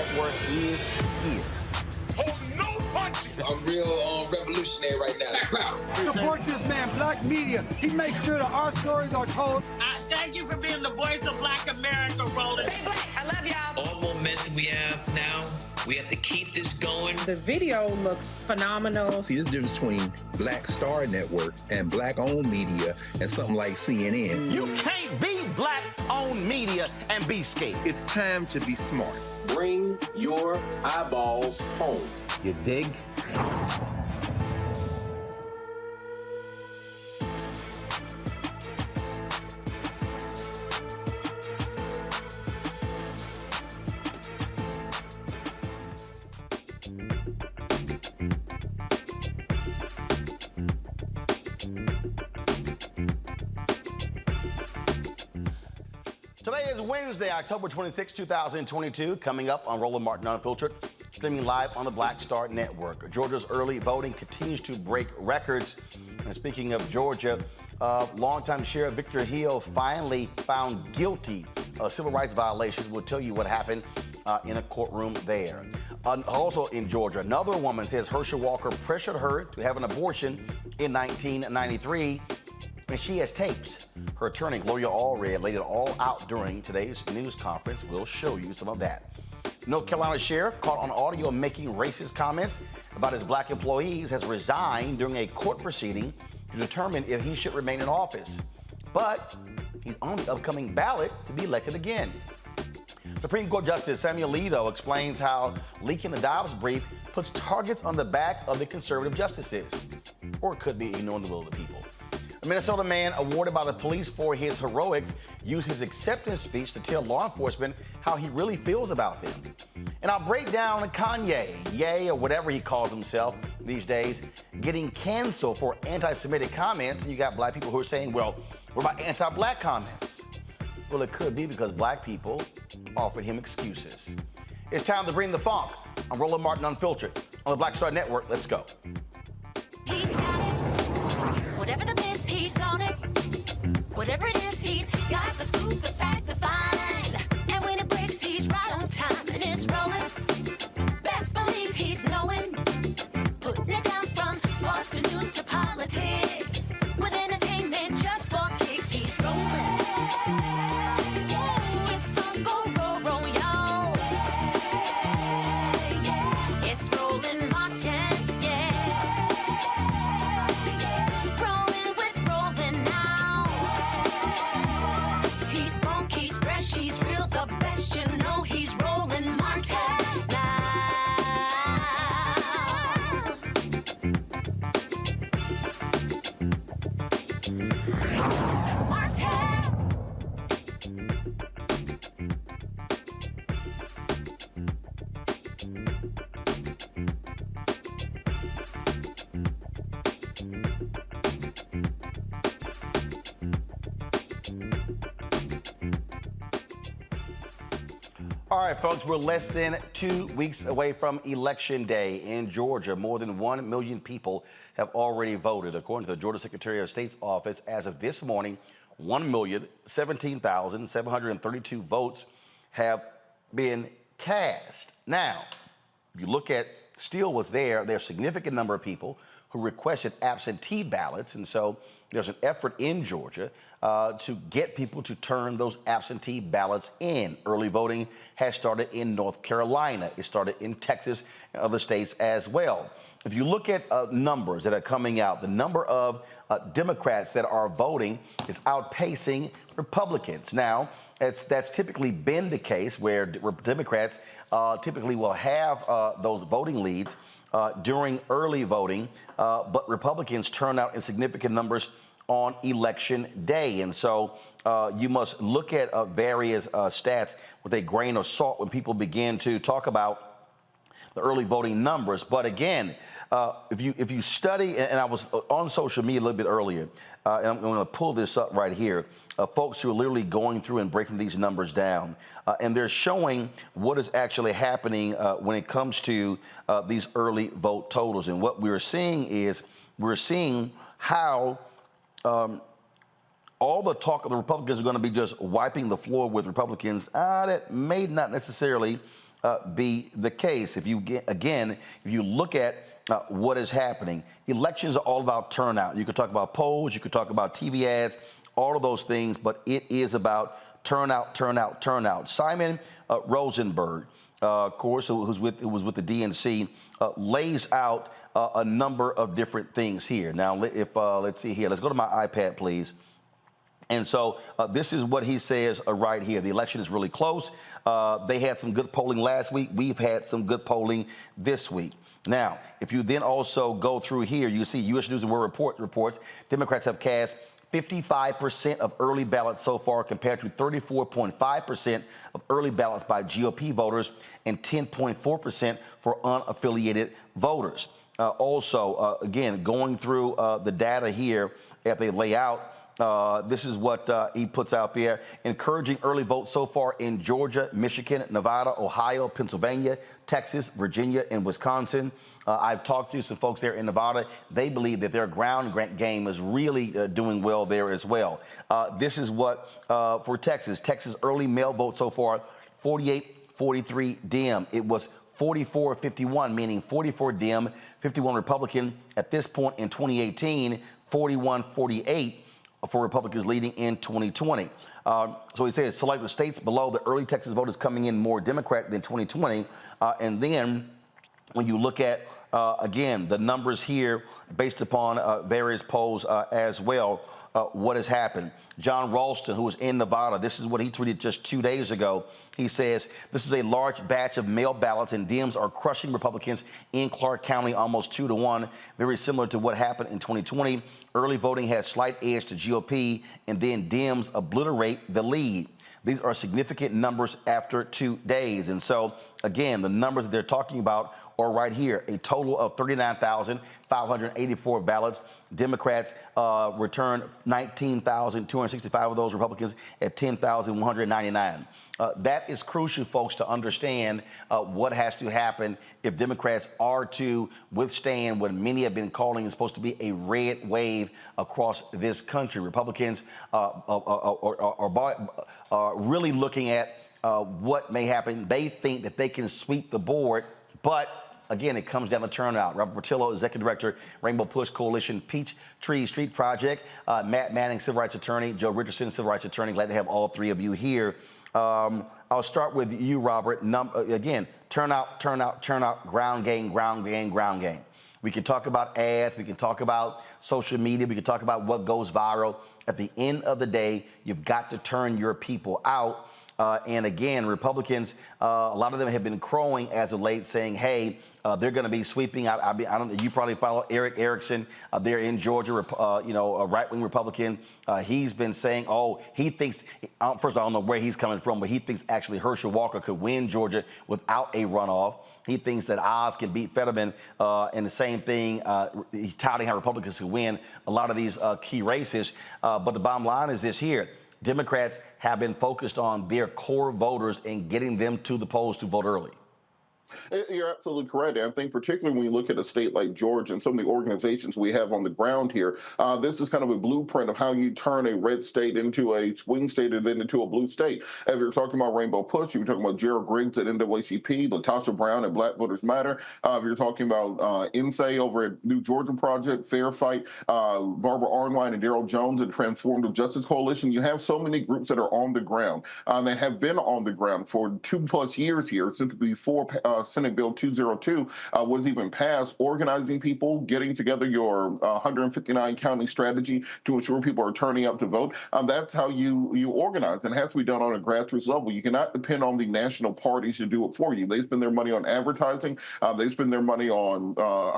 Network is here. Hold no punches! I'm real revolutionary right now. Support this man, Black media. He makes sure that our stories are told. Thank you for being the voice of Black America, Roland. Stay black. I love y'all. All momentum we have now, we have to keep this going. The video looks phenomenal. See, this difference between Black Star Network and Black-owned media and something like CNN. You can't be Black-owned media and be scared. It's time to be smart. Bring your eyeballs home. You dig? Today is Wednesday, October 26, 2022. Coming up on Roland Martin Unfiltered, streaming live on the Black Star Network. Georgia's early voting continues to break records. And speaking of Georgia, longtime Sheriff Victor Hill finally found guilty of civil rights violations. We'll tell you what happened in a courtroom there. Also in Georgia, another woman says Herschel Walker pressured her to have an abortion in 1993. And she has tapes. Her attorney, Gloria Allred, laid it all out during today's news conference. We'll show you some of that. North Carolina sheriff caught on audio making racist comments about his black employees has resigned during a court proceeding to determine if he should remain in office. But he's on the upcoming ballot to be elected again. Supreme Court Justice Samuel Alito explains how leaking the Dobbs brief puts targets on the back of the conservative justices. Or it could be ignoring the will of the people. A Minnesota man awarded by the police for his heroics used his acceptance speech to tell law enforcement how he really feels about them. And I'll break down Kanye, or whatever he calls himself these days, getting canceled for anti-Semitic comments. And you got black people who are saying, well, what about anti-black comments? Well, it could be because black people offered him excuses. It's time to bring the funk. I'm Roland Martin Unfiltered on the Black Star Network. Let's go. He's got it. Whatever the miss, he's on it. Whatever it is, he's got the scoop, the fact, the find. And when it breaks, he's right on time and it's rolling. Best believe he's knowing. Putting it down from sports to news to politics. With entertainment just for kicks, he's rolling. It's on go, roll, roll, y'all. It's Roland Martin, rolling with Roland now. He's funky, he's fresh, he's real, the best, you know he's Roland Martin now. All right, folks, we're less than 2 weeks away from Election Day in Georgia. More than 1 million people have already voted. According to the Georgia Secretary of State's office, as of this morning, 1,017,732 votes have been cast. Now, you look at still what's there, there's a significant number of people who requested absentee ballots, and so there's an effort in Georgia to get people to turn those absentee ballots in. Early voting has started in North Carolina. It started in Texas and other states as well. If you look at numbers that are coming out, the number of Democrats that are voting is outpacing Republicans. Now, that's typically been the case where Democrats typically will have those voting leads during early voting, but Republicans turn out in significant numbers on Election Day. And so you must look at various stats with a grain of salt when people begin to talk about the early voting numbers. But again, if you study, and I was on social media a little bit earlier, and I'm going to pull this up right here, folks who are literally going through and breaking these numbers down, and they're showing what is actually happening when it comes to these early vote totals. And what we're seeing is how all the talk of the Republicans are going to be just wiping the floor with Republicans. That may not necessarily be the case. If you look at what is happening, elections are all about turnout. You could talk about polls, you could talk about TV ads, all of those things, but it is about turnout, turnout, turnout. Simon Rosenberg, of course, who was with the DNC, lays out a number of different things here. Now, let's see here. Let's go to my iPad, please. And so this is what he says right here. The election is really close. They had some good polling last week. We've had some good polling this week. Now, if you then also go through here, you see U.S. News and World reports Democrats have cast 55% of early ballots so far compared to 34.5% of early ballots by GOP voters and 10.4% for unaffiliated voters. Again, going through the data here that they lay out, this is what he puts out there. Encouraging early votes so far in Georgia, Michigan, Nevada, Ohio, Pennsylvania, Texas, Virginia, and Wisconsin. I've talked to some folks there in Nevada. They believe that their ground game is really doing well there as well. This is what for Texas. Texas early mail vote so far, 48-43 Dem. It was 44-51, meaning 44 Dem, 51 Republican. At this point in 2018, 41-48 for Republicans leading in 2020. So he says, so like the states below, the early Texas vote is coming in more Democrat than 2020. And then when you look at, again, the numbers here based upon various polls as well, what has happened. John Ralston, who was in Nevada, this is what he tweeted just 2 days ago. He says, this is a large batch of mail ballots and Dems are crushing Republicans in Clark County almost 2-1, very similar to what happened in 2020. Early voting had slight edge to GOP and then Dems obliterate the lead. These are significant numbers after 2 days. And so, again, the numbers that they're talking about are right here. A total of 39,584 ballots. Democrats returned 19,265 of those, Republicans at 10,199. That is crucial, folks, to understand what has to happen if Democrats are to withstand what many have been calling is supposed to be a red wave across this country. Republicans are really looking at what may happen. They think that they can sweep the board, but again, it comes down to turnout. Robert Portillo, Executive Director, Rainbow Push Coalition, Peachtree Street Project, Matt Manning, Civil Rights Attorney, Joe Richardson, Civil Rights Attorney. Glad to have all three of you here. I'll start with you, Robert. Again, turnout, turnout, turnout, ground game, ground game, ground game. We can talk about ads. We can talk about social media. We can talk about what goes viral. At the end of the day, you've got to turn your people out. And again, Republicans, a lot of them have been crowing as of late, saying, hey, they're going to be sweeping out. I don't. You probably follow Eric Erickson there in Georgia, a right-wing Republican. He's been saying, he thinks, first, I don't know where he's coming from, but he thinks actually Herschel Walker could win Georgia without a runoff. He thinks that Oz can beat Fetterman, and the same thing, he's touting how Republicans can win a lot of these key races. But the bottom line is this here. Democrats have been focused on their core voters and getting them to the polls to vote early. You're absolutely correct. And I think particularly when you look at a state like Georgia and some of the organizations we have on the ground here, this is kind of a blueprint of how you turn a red state into a swing state and then into a blue state. If you're talking about Rainbow Push, you're talking about Gerald Griggs at NAACP, Latasha Brown at Black Voters Matter. If you're talking about INSAE over at New Georgia Project, Fair Fight, Barbara Arnline and Daryl Jones at Transformative Justice Coalition, you have so many groups that are on the ground that have been on the ground for 2+ years here since before Senate Bill 202 was even passed, organizing people, getting together your 159 county strategy to ensure people are turning out to vote. That's how you organize, and it has to be done on a grassroots level. You cannot depend on the national parties to do it for you. They spend their money on advertising, they spend their money on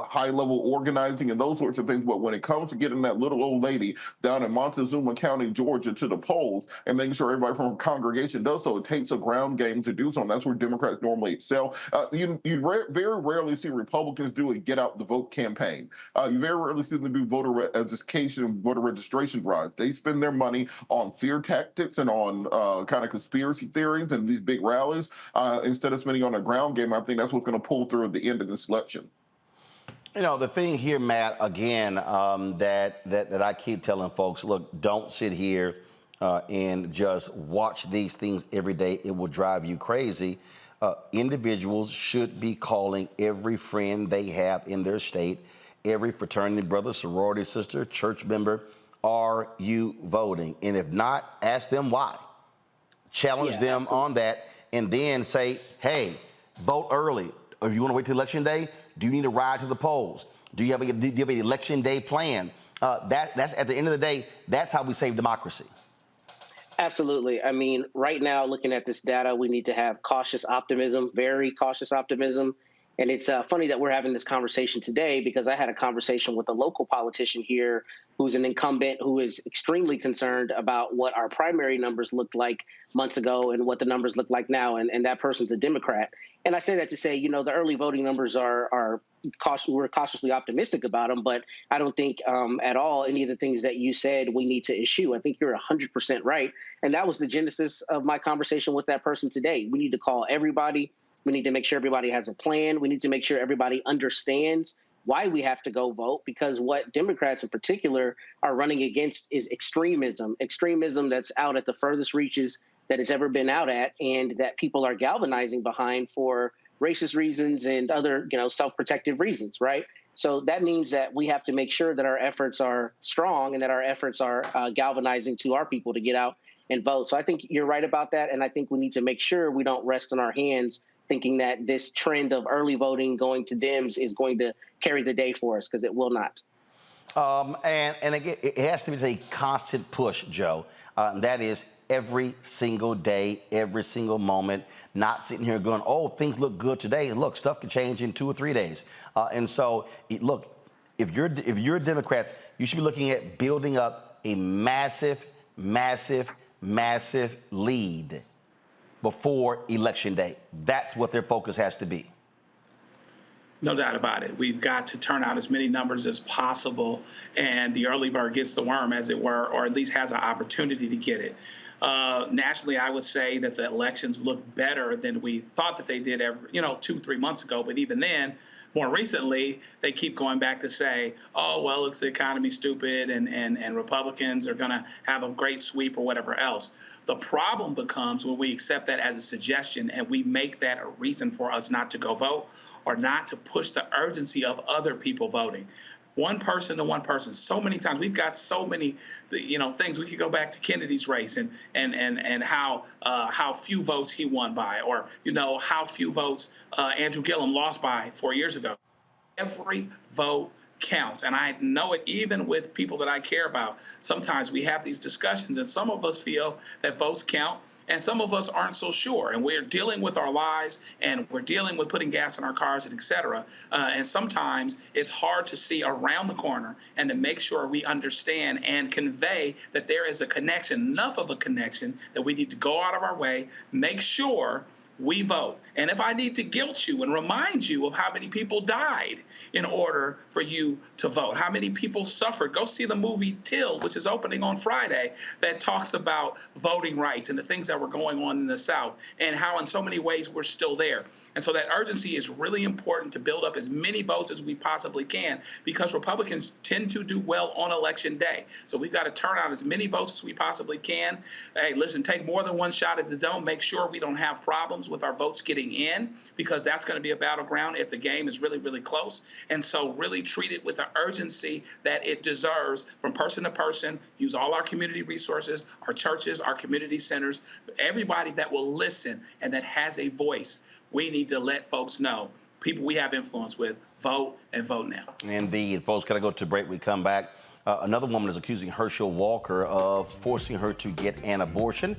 high-level organizing and those sorts of things. But when it comes to getting that little old lady down in Montezuma County, Georgia, to the polls and making sure everybody from her congregation does so, it takes a ground game to do so, and that's where Democrats normally excel. You very rarely see Republicans do a get out the vote campaign. You very rarely see them do voter education and voter registration drives. They spend their money on fear tactics and on kind of conspiracy theories and these big rallies instead of spending on a ground game. I think that's what's going to pull through at the end of this election. You know, the thing here, Matt, again, that I keep telling folks, look, don't sit here and just watch these things every day. It will drive you crazy. individuals should be calling every friend they have in their state, every fraternity brother, sorority sister, church member, are you voting? And if not, ask them why. Challenge them absolutely. on that, and then say, hey, vote early. If you want to wait till Election Day, do you need to ride to the polls? Do you have an Election Day plan? That's at the end of the day, that's how we save democracy. Absolutely. I mean, right now, looking at this data, we need to have cautious optimism, very cautious optimism. And it's funny that we're having this conversation today, because I had a conversation with a local politician here who's an incumbent who is extremely concerned about what our primary numbers looked like months ago and what the numbers look like now. And that person's a Democrat. And I say that to say, you know, the early voting numbers we're cautiously optimistic about them, but I don't think at all any of the things that you said we need to issue. I think you're 100% right. And that was the genesis of my conversation with that person today. We need to call everybody. We need to make sure everybody has a plan. We need to make sure everybody understands why we have to go vote, because what Democrats in particular are running against is extremism that's out at the furthest reaches that it's ever been out at, and that people are galvanizing behind for racist reasons and other, you know, self-protective reasons, right? So that means that we have to make sure that our efforts are strong and that our efforts are galvanizing to our people to get out and vote. So I think you're right about that, and I think we need to make sure we don't rest on our hands thinking that this trend of early voting going to Dems is going to carry the day for us, because it will not. And again, it has to be a constant push, Joe. That is every single day, every single moment, not sitting here going, oh, things look good today. Look, stuff can change in 2 or 3 days. And so, look, if you're Democrats, you should be looking at building up a massive, massive, massive lead before Election Day. That's what their focus has to be. No doubt about it. We've got to turn out as many numbers as possible, and the early bird gets the worm, as it were, or at least has an opportunity to get it. Nationally, I would say that the elections look better than we thought that they did 2-3 months ago. But even then, more recently, they keep going back to say, oh, well, it's the economy, stupid, and Republicans are going to have a great sweep or whatever else. The problem becomes when we accept that as a suggestion and we make that a reason for us not to go vote or not to push the urgency of other people voting. One person to one person. So many times we've got so many, things. We could go back to Kennedy's race and how few votes he won by, or how few votes Andrew Gillum lost by 4 years ago. Every vote counts, and I know it even with people that I care about. Sometimes we have these discussions, and some of us feel that votes count, and some of us aren't so sure. And we're dealing with our lives, and we're dealing with putting gas in our cars, and et cetera. And sometimes it's hard to see around the corner and to make sure we understand and convey that there is a connection, enough of a connection that we need to go out of our way, make sure we vote. And if I need to guilt you and remind you of how many people died in order for you to vote, how many people suffered, go see the movie Till, which is opening on Friday, that talks about voting rights and the things that were going on in the South and how in so many ways we're still there. And so that urgency is really important to build up as many votes as we possibly can, because Republicans tend to do well on Election Day. So we've got to turn out as many votes as we possibly can. Hey, listen, take more than one shot at the dome. Make sure we don't have problems with our votes getting in, because that's going to be a battleground if the game is really, really close. And so really treat it with the urgency that it deserves from person to person. Use all our community resources, our churches, our community centers, everybody that will listen and that has a voice. We need to let folks know, people we have influence with, vote and vote now. Indeed. Folks, gotta go to break. We come back. Another woman is accusing Herschel Walker of forcing her to get an abortion.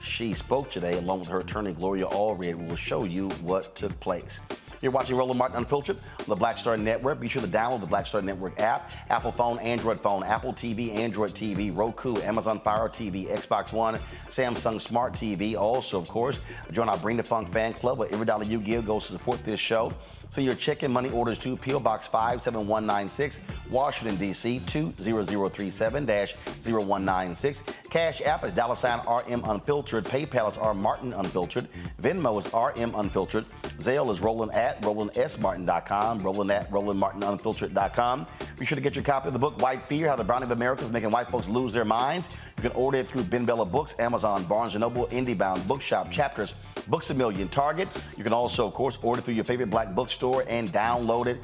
She spoke today along with her attorney, Gloria Allred. We will show you what took place. You're watching Roland Martin Unfiltered on the Black Star Network. Be sure to download the Black Star Network app, Apple phone, Android phone, Apple TV, Android TV, Roku, Amazon Fire TV, Xbox One, Samsung Smart TV. Also, of course, join our Bring the Funk fan club, where every dollar you give goes to support this show. Send your check and money orders to P.O. Box 57196, Washington, D.C. 20037-0196. Cash App is $RM Unfiltered. PayPal is R Martin Unfiltered. Venmo is RM Unfiltered. Zelle is Roland at RolandSMartin.com. Roland at RolandMartinUnfiltered.com. Be sure to get your copy of the book, White Fear, How the Browning of America is Making White Folks Lose Their Minds. You can order it through Ben Bella Books, Amazon, Barnes & Noble, IndieBound, Bookshop, Chapters, Books A Million, Target. You can also, of course, order through your favorite black bookstore and download it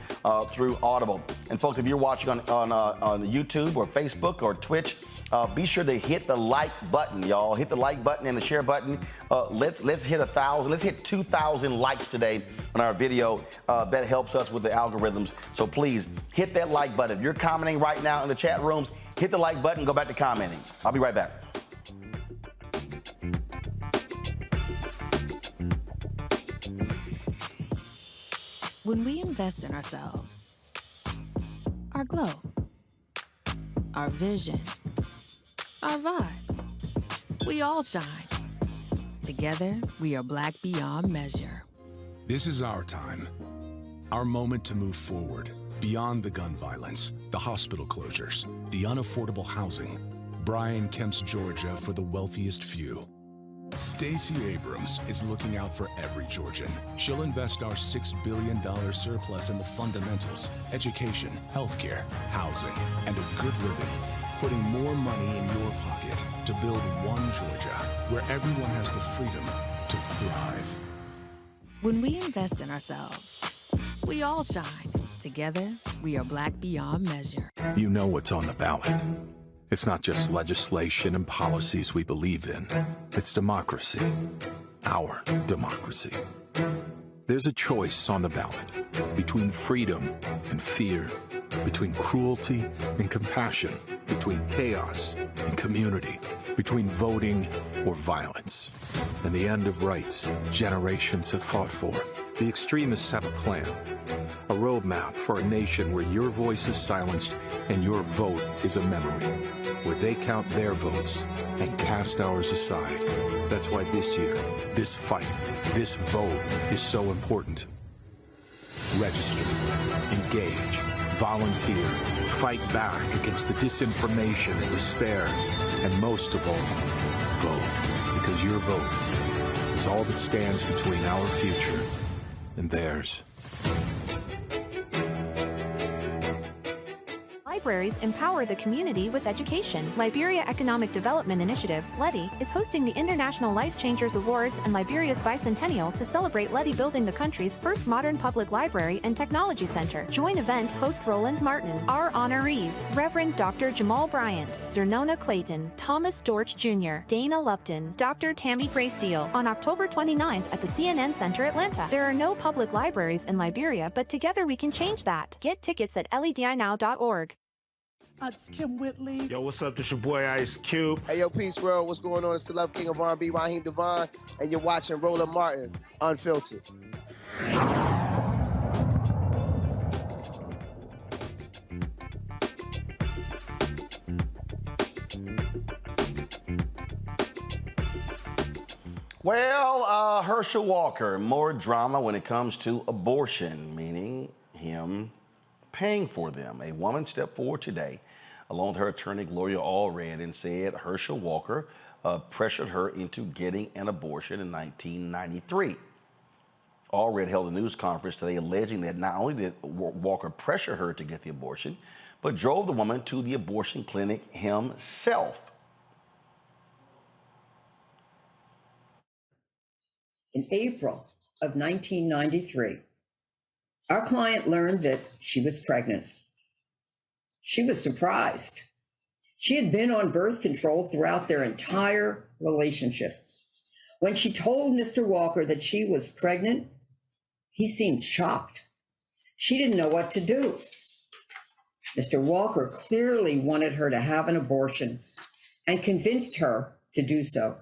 through Audible. And folks, if you're watching on YouTube or Facebook or Twitch, be sure to hit the like button, y'all. Hit the like button and the share button. Let's hit 1,000. Let's hit 2,000 likes today on our video. That helps us with the algorithms. So please hit that like button. If you're commenting right now in the chat rooms, hit the like button. Go back to commenting. I'll be right back. When we invest in ourselves, our glow, our vision, our vibe, we all shine. Together, we are black beyond measure. This is our time, our moment to move forward, beyond the gun violence, the hospital closures, the unaffordable housing. Brian Kemp's Georgia for the wealthiest few. Stacey Abrams is looking out for every Georgian. She'll invest our $6 billion surplus in the fundamentals, education, healthcare, housing, and a good living, putting more money in your pocket to build one Georgia where everyone has the freedom to thrive. When we invest in ourselves, we all shine. Together, we are black beyond measure. You know what's on the ballot. It's not just legislation and policies we believe in. It's democracy. Our democracy. There's a choice on the ballot between freedom and fear, between cruelty and compassion, between chaos and community, between voting or violence. And the end of rights generations have fought for. The extremists have a plan, a roadmap for a nation where your voice is silenced and your vote is a memory, where they count their votes and cast ours aside. That's why this year, this fight, this vote is so important. Register, engage, volunteer, fight back against the disinformation and despair, and most of all, vote, because your vote is all that stands between our future and theirs. Libraries empower the community with education. Liberia Economic Development Initiative, LEDI, is hosting the International Life Changers Awards and Liberia's bicentennial to celebrate LEDI building the country's first modern public library and technology center. Join event host Roland Martin. Our honorees, Reverend Dr. Jamal Bryant, Zernona Clayton, Thomas Dorch Jr., Dana Lupton, Dr. Tammy Graysteele, on October 29th at the CNN Center, Atlanta. There are no public libraries in Liberia, but together we can change that. Get tickets at ledinow.org. It's Kim Whitley. Yo, what's up? This your boy Ice Cube. Hey, yo, Peace World. What's going on? It's the Love King of R&B, Raheem Devon, and you're watching Roland Martin, Unfiltered. Well, Herschel Walker, more drama when it comes to abortion, meaning him paying for them. A woman stepped forward today, along with her attorney, Gloria Allred, and said Herschel Walker pressured her into getting an abortion in 1993. Allred held a news conference today alleging that not only did Walker pressure her to get the abortion, but drove the woman to the abortion clinic himself. In April of 1993, our client learned that she was pregnant. She was surprised. She had been on birth control throughout their entire relationship. When she told Mr. Walker that she was pregnant, he seemed shocked. She didn't know what to do. Mr. Walker clearly wanted her to have an abortion and convinced her to do so.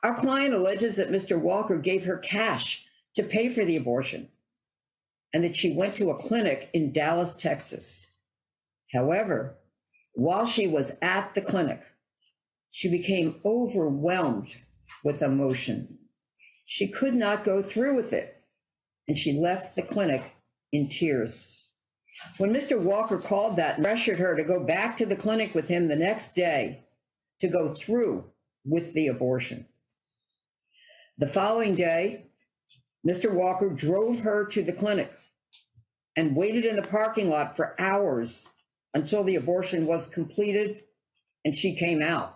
Our client alleges that Mr. Walker gave her cash to pay for the abortion, and that she went to a clinic in Dallas, Texas. However, while she was at the clinic, she became overwhelmed with emotion. She could not go through with it, and she left the clinic in tears. When Mr. Walker called that and pressured her to go back to the clinic with him the next day to go through with the abortion. The following day, Mr. Walker drove her to the clinic and waited in the parking lot for hours until the abortion was completed and she came out.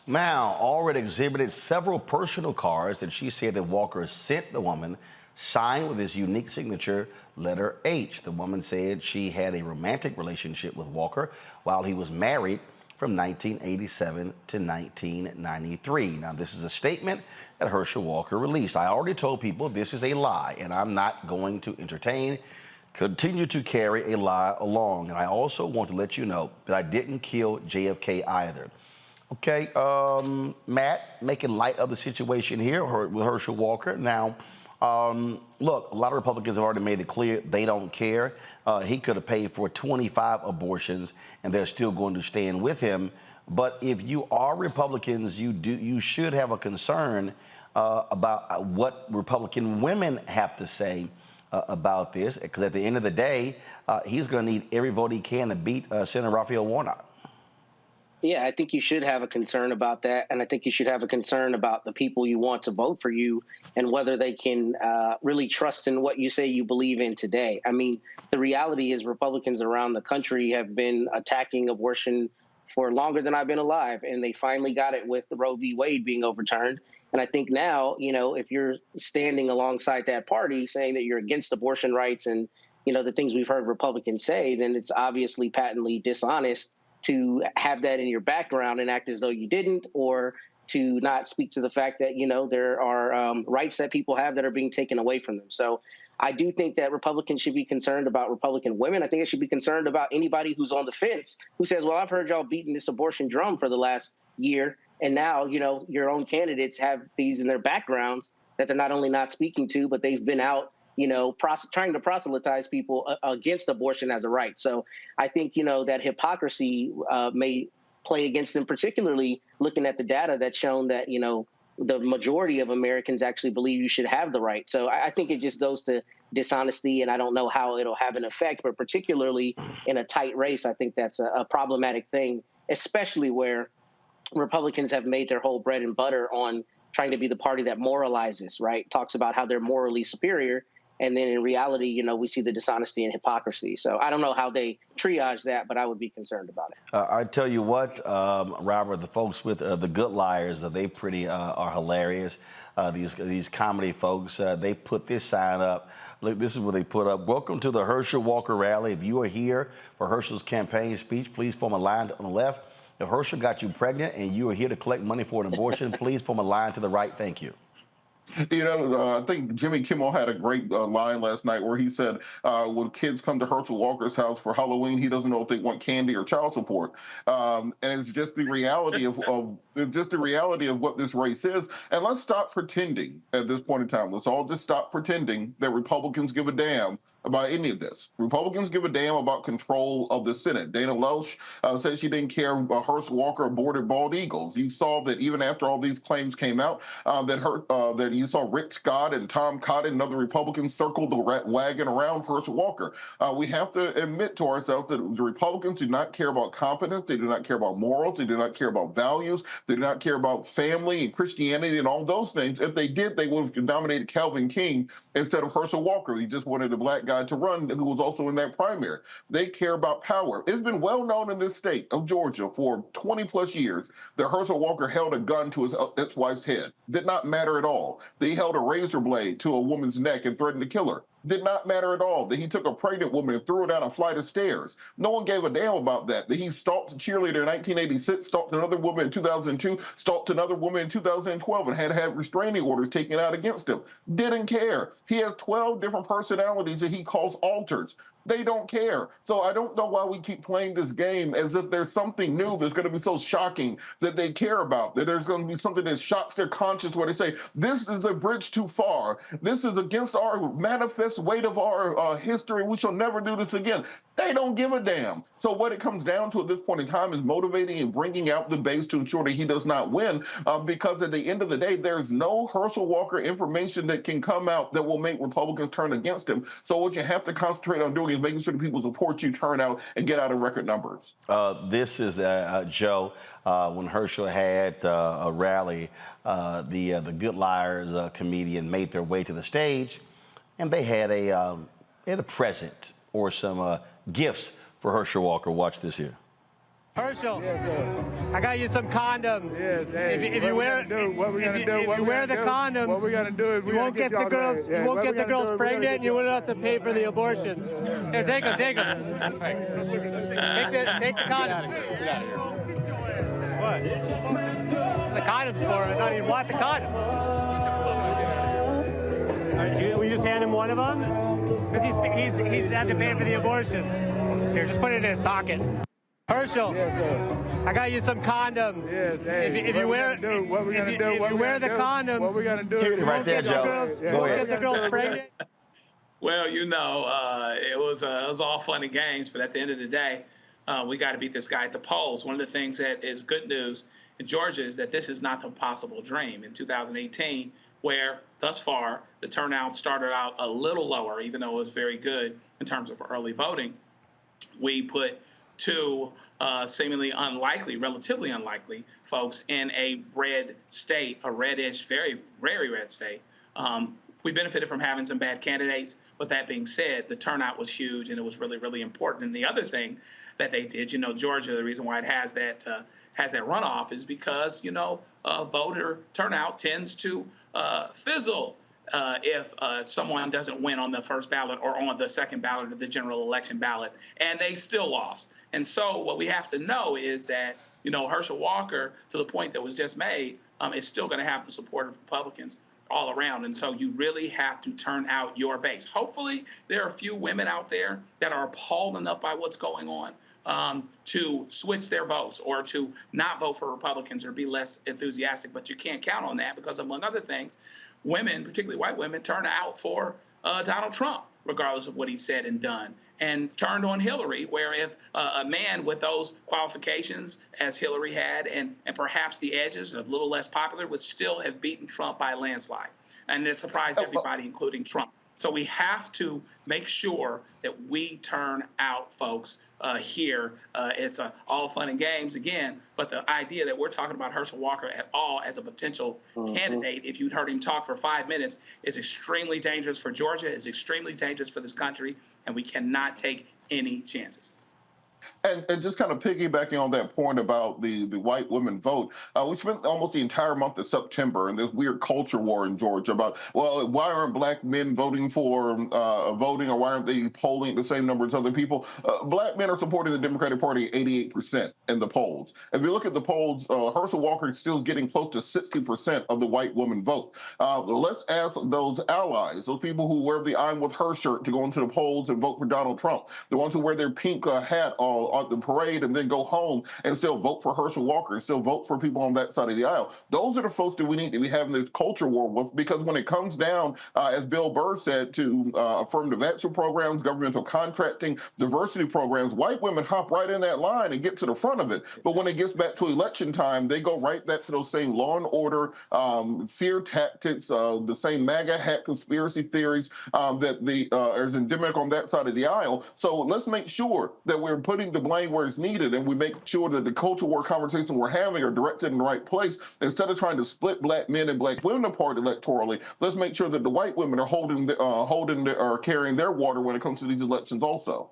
Now, Allred exhibited several personal cards that she said that Walker sent the woman, signed with his unique signature, letter H. The woman said she had a romantic relationship with Walker while he was married from 1987 to 1993. Now, this is a statement that Herschel Walker released. I already told people this is a lie, and I'm not going to continue to carry a lie along. And I also want to let you know that I didn't kill JFK either. Okay, Matt, making light of the situation here with Herschel Walker. Now, look, a lot of Republicans have already made it clear they don't care. He could have paid for 25 abortions, and they're still going to stand with him. But if you are Republicans, you should have a concern about what Republican women have to say about this, because at the end of the day, he's going to need every vote he can to beat Senator Raphael Warnock. Yeah, I think you should have a concern about that. And I think you should have a concern about the people you want to vote for you and whether they can really trust in what you say you believe in today. I mean, the reality is Republicans around the country have been attacking abortion for longer than I've been alive. And they finally got it with the Roe v. Wade being overturned. And I think now, if you're standing alongside that party saying that you're against abortion rights and, the things we've heard Republicans say, then it's obviously patently dishonest to have that in your background and act as though you didn't, or to not speak to the fact that, there are rights that people have that are being taken away from them. So I do think that Republicans should be concerned about Republican women. I think they should be concerned about anybody who's on the fence who says, well, I've heard y'all beating this abortion drum for the last year. And now, your own candidates have these in their backgrounds that they're not only not speaking to, but they've been out trying to proselytize people against abortion as a right. So I think, that hypocrisy may play against them, particularly looking at the data that's shown that, the majority of Americans actually believe you should have the right. So I think it just goes to dishonesty, and I don't know how it'll have an effect, but particularly in a tight race, I think that's a problematic thing, especially where Republicans have made their whole bread and butter on trying to be the party that moralizes, right? Talks about how they're morally superior. And then in reality, we see the dishonesty and hypocrisy. So I don't know how they triage that, but I would be concerned about it. I tell you what, Robert, the folks with the Good Liars, they pretty are hilarious. These comedy folks, they put this sign up. Look, this is what they put up. Welcome to the Herschel Walker rally. If you are here for Herschel's campaign speech, please form a line on the left. If Herschel got you pregnant and you are here to collect money for an abortion, please form a line to the right. Thank you. I think Jimmy Kimmel had a great line last night where he said when kids come to Herschel Walker's house for Halloween, he doesn't know if they want candy or child support. And it's just the reality of what this race is. And let's stop pretending at this point in time. Let's all just stop pretending that Republicans give a damn about any of this. Republicans give a damn about control of the Senate. Dana Loesch said she didn't care Herschel Walker aborted bald eagles. You saw that even after all these claims came out, that you saw Rick Scott and Tom Cotton and other Republicans circle the wagon around Herschel Walker. We have to admit to ourselves that the Republicans do not care about competence. They do not care about morals. They do not care about values. They do not care about family and Christianity and all those things. If they did, they would have nominated Calvin King instead of Herschel Walker. He just wanted a black guy to run who was also in that primary. They care about power. It's been well known in this state of Georgia for 20 plus years that Herschel Walker held a gun to his ex-wife's head. Did not matter at all. They held a razor blade to a woman's neck and threatened to kill her. Did not matter at all. That he took a pregnant woman and threw her down a flight of stairs. No one gave a damn about that. That he stalked a cheerleader in 1986, stalked another woman in 2002, stalked another woman in 2012, and had to have restraining orders taken out against him. Didn't care. He has 12 different personalities that he calls alters. They don't care. So I don't know why we keep playing this game as if there's something new that's going to be so shocking that they care about, that there's going to be something that shocks their conscience where they say, this is a bridge too far. This is against our manifest weight of our history. We shall never do this again. They don't give a damn. So what it comes down to at this point in time is motivating and bringing out the base to ensure that he does not win, because at the end of the day, there's no Herschel Walker information that can come out that will make Republicans turn against him. So what you have to concentrate on doing is making sure that people support you, turn out, and get out in record numbers. This is, Joe, when Herschel had a rally, the Good Liars comedian made their way to the stage, and they had a present or some gifts for Herschel Walker. Watch this here. Herschel. Yes, sir. I got you some condoms. Yes, hey, if you wear the condoms, what we're gonna do is you won't get the girls. You won't get the girls pregnant, and you won't have to pay for the abortions. Here, take them. Take the condoms. Get out of here. What? The condoms for him. I thought he'd want the condoms. Will you just hand him one of them? Because he's had to pay for the abortions. Here, just put it in his pocket. Herschel, yes, sir. I got you some condoms. Yes, hey, if you wear the condoms, what we're gonna do? Right there, Joe. You won't get the girls pregnant. Well, it was all fun and games, but at the end of the day, we got to beat this guy at the polls. One of the things that is good news in Georgia is that this is not the impossible dream. In 2018, where thus far the turnout started out a little lower, even though it was very good in terms of early voting, we put two seemingly unlikely, relatively unlikely folks in a red state, a reddish, very, very red state. We benefited from having some bad candidates. But that being said, the turnout was huge and it was really, really important. And the other thing that they did, Georgia, the reason why it has that runoff is because, voter turnout tends to fizzle if someone doesn't win on the first ballot or on the second ballot of the general election ballot, and they still lost. And so what we have to know is that, Herschel Walker, to the point that was just made, is still going to have the support of Republicans all around. And so you really have to turn out your base. Hopefully there are a few women out there that are appalled enough by what's going on to switch their votes or to not vote for Republicans or be less enthusiastic. But you can't count on that because, among other things, women, particularly white women, turned out for Donald Trump, regardless of what he said and done, and turned on Hillary, where if a man with those qualifications as Hillary had and perhaps the edges, a little less popular, would still have beaten Trump by a landslide. And it surprised everybody, including Trump. So we have to make sure that we turn out folks here. It's all fun and games again, but the idea that we're talking about Herschel Walker at all as a potential candidate, if you'd heard him talk for 5 minutes, is extremely dangerous for Georgia, is extremely dangerous for this country, and we cannot take any chances. And just kind of piggybacking on that point about the white women vote, we spent almost the entire month of September in this weird culture war in Georgia about, well, why aren't black men voting for voting, or why aren't they polling the same number as other people? Black men are supporting the Democratic Party 88% in the polls. If you look at the polls, Herschel Walker still is getting close to 60% of the white woman vote. Let's ask those allies, those people who wear the I'm with her shirt to go into the polls and vote for Donald Trump, the ones who wear their pink hat at the parade and then go home and still vote for Herschel Walker and still vote for people on that side of the aisle. Those are the folks that we need to be having this culture war with, because when it comes down, as Bill Burr said, to affirmative action programs, governmental contracting, diversity programs, white women hop right in that line and get to the front of it. But when it gets back to election time, they go right back to those same law and order, fear tactics, the same MAGA hat conspiracy theories that is endemic on that side of the aisle. So let's make sure that we're putting the blame where it's needed, and we make sure that the culture war conversations we're having are directed in the right place. Instead of trying to split black men and black women apart electorally, let's make sure that the white women are carrying their water when it comes to these elections also.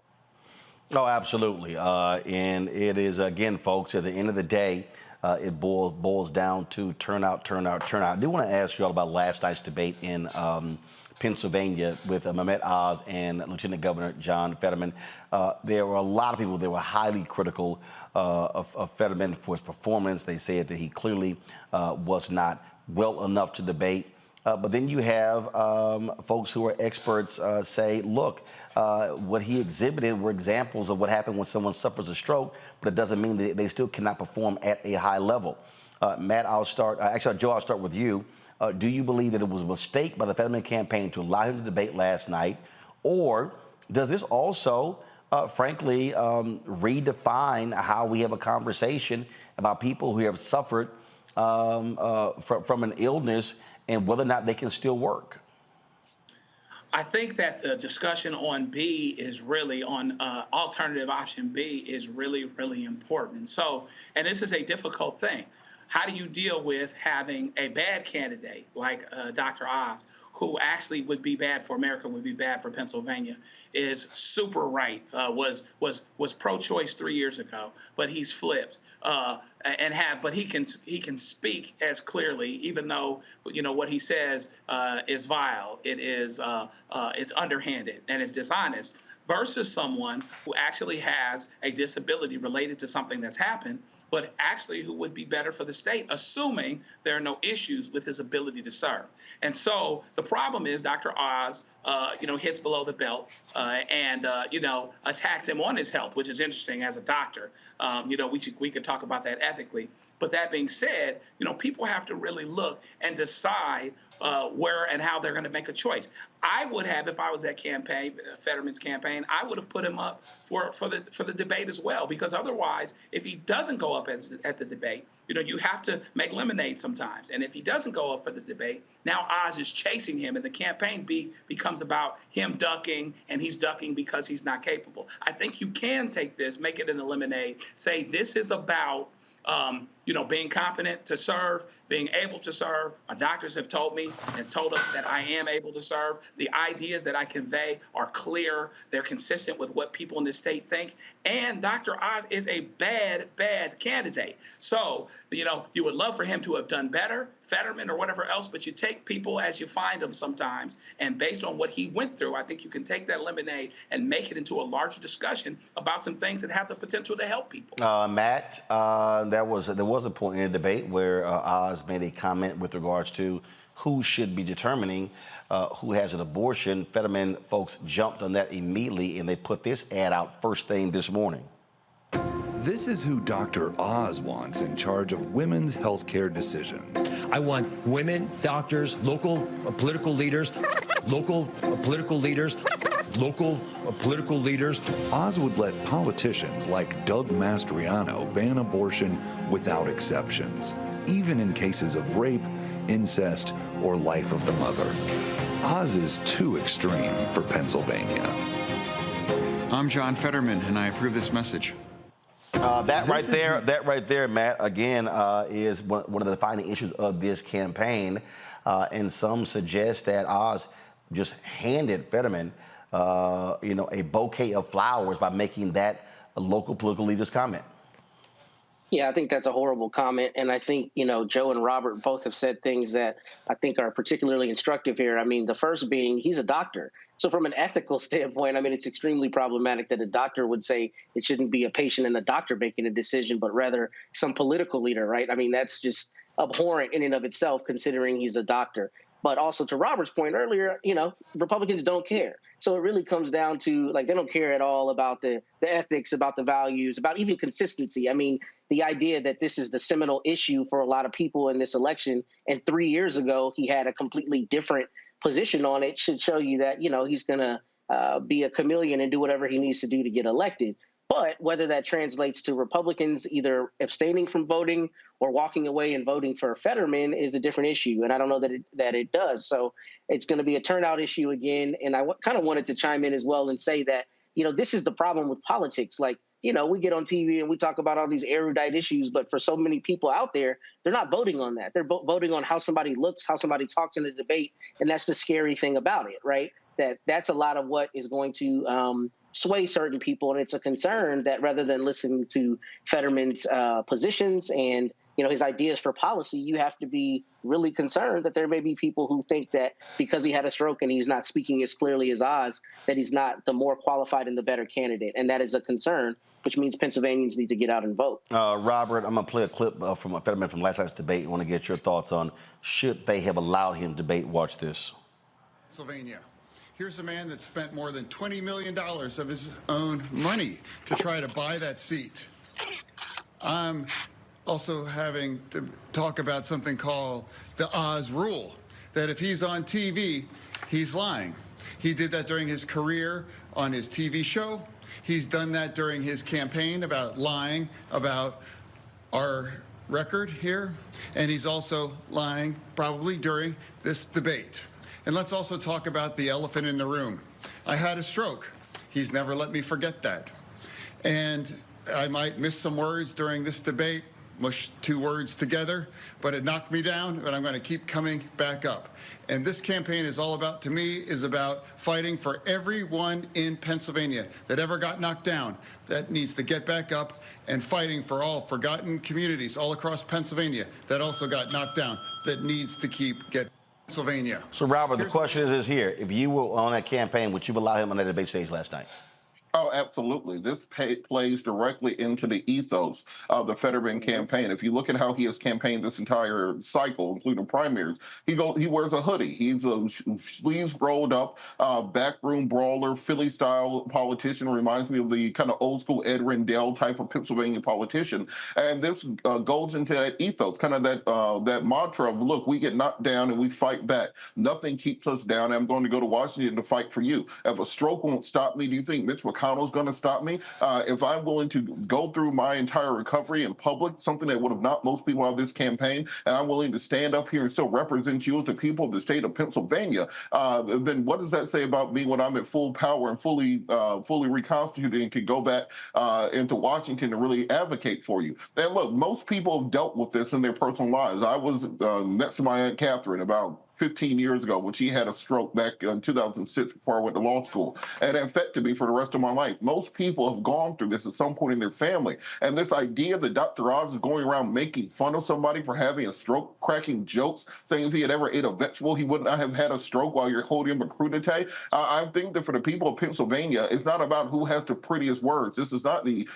Oh, absolutely. And it is, again, folks, at the end of the day, it boils down to turnout. I do want to ask you all about last night's debate in Pennsylvania with Mehmet Oz and Lieutenant Governor John Fetterman. There were a lot of people that were highly critical of Fetterman for his performance. They said that he clearly was not well enough to debate. But then you have folks who are experts say, look, what he exhibited were examples of what happened when someone suffers a stroke, but it doesn't mean that they still cannot perform at a high level. Matt, Joe, I'll start with you. Do you believe that it was a mistake by the Fetterman campaign to allow him to debate last night? Or does this also, frankly, redefine how we have a conversation about people who have suffered from an illness and whether or not they can still work? I think that the discussion on B is really on alternative option B is really, really important. And this is a difficult thing. How do you deal with having a bad candidate like Dr. Oz, who actually would be bad for America, would be bad for Pennsylvania, is super right, was pro-choice 3 years ago, but he's flipped, but he can speak as clearly, even though what he says is vile, it's underhanded and it's dishonest, versus someone who actually has a disability related to something that's happened, but actually who would be better for the state, assuming there are no issues with his ability to serve. And so the problem is Dr. Oz, hits below the belt and attacks him on his health, which is interesting as a doctor. We could talk about that ethically. But that being said, people have to really look and decide where and how they're going to make a choice. I would have, if I was that campaign, Fetterman's campaign, I would have put him up for the debate as well, because otherwise, if he doesn't go up at the debate, you have to make lemonade sometimes. And if he doesn't go up for the debate, now Oz is chasing him, and the campaign becomes about him ducking, and he's ducking because he's not capable. I think you can take this, make it in a lemonade, say this is about being competent to serve, being able to serve. My doctors have told me and told us that I am able to serve. The ideas that I convey are clear. They're consistent with what people in this state think. And Dr. Oz is a bad candidate. So, you would love for him to have done better, Fetterman or whatever else, but you take people as you find them sometimes. And based on what he went through, I think you can take that lemonade and make it into a larger discussion about some things that have the potential to help people. Matt, there was a point in the debate where Oz made a comment with regards to who should be determining who has an abortion. Fetterman folks jumped on that immediately, and they put this ad out first thing this morning. This is who Dr. Oz wants in charge of women's health care decisions. I want women, doctors, local political leaders, local political leaders. Oz would let politicians like Doug Mastriano ban abortion without exceptions, even in cases of rape, incest, or life of the mother. Oz is too extreme for Pennsylvania. I'm John Fetterman, and I approve this message. That right there, Matt, again, is one of the defining issues of this campaign. And some suggest that Oz just handed Fetterman, a bouquet of flowers by making that a local political leader's comment. Yeah, I think that's a horrible comment. And I think, Joe and Robert both have said things that I think are particularly instructive here. I mean, the first being he's a doctor. So from an ethical standpoint, it's extremely problematic that a doctor would say it shouldn't be a patient and a doctor making a decision, but rather some political leader, right? That's just abhorrent in and of itself, considering he's a doctor. But also to Robert's point earlier, Republicans don't care. So it really comes down to, they don't care at all about the ethics, about the values, about even consistency. The idea that this is the seminal issue for a lot of people in this election, and 3 years ago he had a completely different position on it, should show you that, he's going to be a chameleon and do whatever he needs to do to get elected. But whether that translates to Republicans either abstaining from voting or walking away and voting for Fetterman is a different issue. And I don't know that it does. So it's going to be a turnout issue again. And I kind of wanted to chime in as well and say that, this is the problem with politics. We get on TV and we talk about all these erudite issues, but for so many people out there, they're not voting on that. They're voting on how somebody looks, how somebody talks in a debate. And that's the scary thing about it, right? That's a lot of what is going to sway certain people. And it's a concern that rather than listening to Fetterman's positions and his ideas for policy, you have to be really concerned that there may be people who think that because he had a stroke and he's not speaking as clearly as Oz, that he's not the more qualified and the better candidate. And that is a concern, which means Pennsylvanians need to get out and vote. Robert, I'm going to play a clip from Fetterman from last night's debate. I want to get your thoughts on should they have allowed him to debate. Watch this. Pennsylvania. Here's a man that spent more than $20 million of his own money to try to buy that seat. I'm also having to talk about something called the Oz rule, that if he's on TV, he's lying. He did that during his career on his TV show. He's done that during his campaign about lying about our record here. And he's also lying probably during this debate. And let's also talk about the elephant in the room. I had a stroke. He's never let me forget that. And I might miss some words during this debate, mush two words together, but it knocked me down, but I'm going to keep coming back up. And this campaign is all about, to me, is about fighting for everyone in Pennsylvania that ever got knocked down, that needs to get back up, and fighting for all forgotten communities all across Pennsylvania that also got knocked down, that needs to keep getting Pennsylvania. So, Robert, the question is here. If you were on that campaign, would you allow him on that debate stage last night? Oh, absolutely. This plays directly into the ethos of the Fetterman campaign. If you look at how he has campaigned this entire cycle, including primaries, he wears a hoodie. He's a sleeves rolled up, backroom brawler, Philly-style politician. Reminds me of the kind of old-school Ed Rendell type of Pennsylvania politician. And this goes into that ethos, kind of that mantra of, look, we get knocked down and we fight back. Nothing keeps us down. I'm going to go to Washington to fight for you. If a stroke won't stop me, do you think Mitch McConnell's going to stop me? If I'm willing to go through my entire recovery in public, something that would have knocked most people out of this campaign, and I'm willing to stand up here and still represent you as the people of the state of Pennsylvania, then what does that say about me when I'm at full power and fully reconstituted and can go back into Washington and really advocate for you? And look, most people have dealt with this in their personal lives. I was next to my Aunt Catherine about 15 years ago when she had a stroke back in 2006 before I went to law school. And it affected me for the rest of my life. Most people have gone through this at some point in their family. And this idea that Dr. Oz is going around making fun of somebody for having a stroke, cracking jokes, saying if he had ever ate a vegetable, he would not have had a stroke while you're holding him a crudité. I think that for the people of Pennsylvania, it's not about who has the prettiest words. This is not the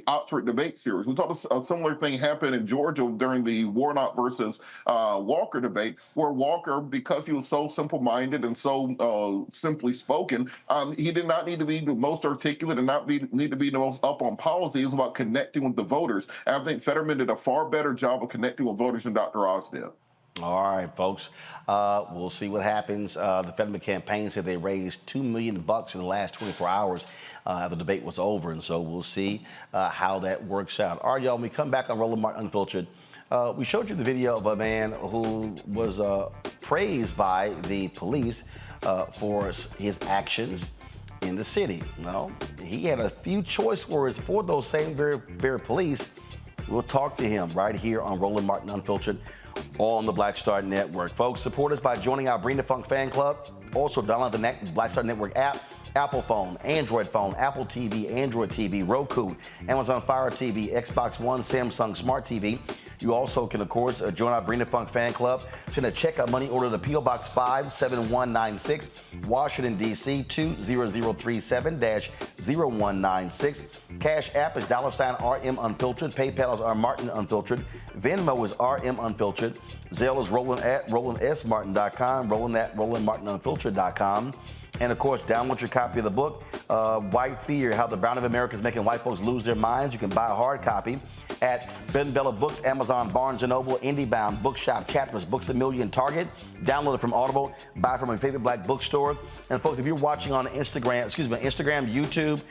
Oxford debate series. We thought a similar thing happened in Georgia during the Warnock versus Walker debate, where Walker, because he was so simple-minded and so simply spoken, he did not need to be the most articulate and need to be the most up on policy. It was about connecting with the voters. And I think Fetterman did a far better job of connecting with voters than Dr. Oz did. All right, folks. We'll see what happens. The Fetterman campaign said they raised $2 million in the last 24 hours after the debate was over. And so we'll see how that works out. All right, y'all, when we come back on Roland Martin Unfiltered, we showed you the video of a man who was praised by the police for his actions in the city. Well, he had a few choice words for those same very police. We'll talk to him right here on Roland Martin Unfiltered on the Black Star Network. Folks, support us by joining our Bring the Funk fan club. Also, download the Black Star Network app, Apple phone, Android phone, Apple TV, Android TV, Roku, Amazon Fire TV, Xbox One, Samsung Smart TV. You also can, of course, join our Bring the Funk fan club. Send a check-out money order to P.O. Box 57196, Washington, D.C. 20037-0196. Cash App is $RM Unfiltered. PayPal is R Martin Unfiltered. Venmo is RM Unfiltered. Zelle is Roland at RolandSMartin.com, Roland at RolandMartinUnfiltered.com. And, of course, download your copy of the book, White Fear, How the Brown of America is Making White Folks Lose Their Minds. You can buy a hard copy at Ben Bella Books, Amazon, Barnes & Noble, IndieBound, Bookshop, Chapters, Books A Million, Target. Download it from Audible. Buy from your favorite black bookstore. And, folks, if you're watching on Instagram, YouTube,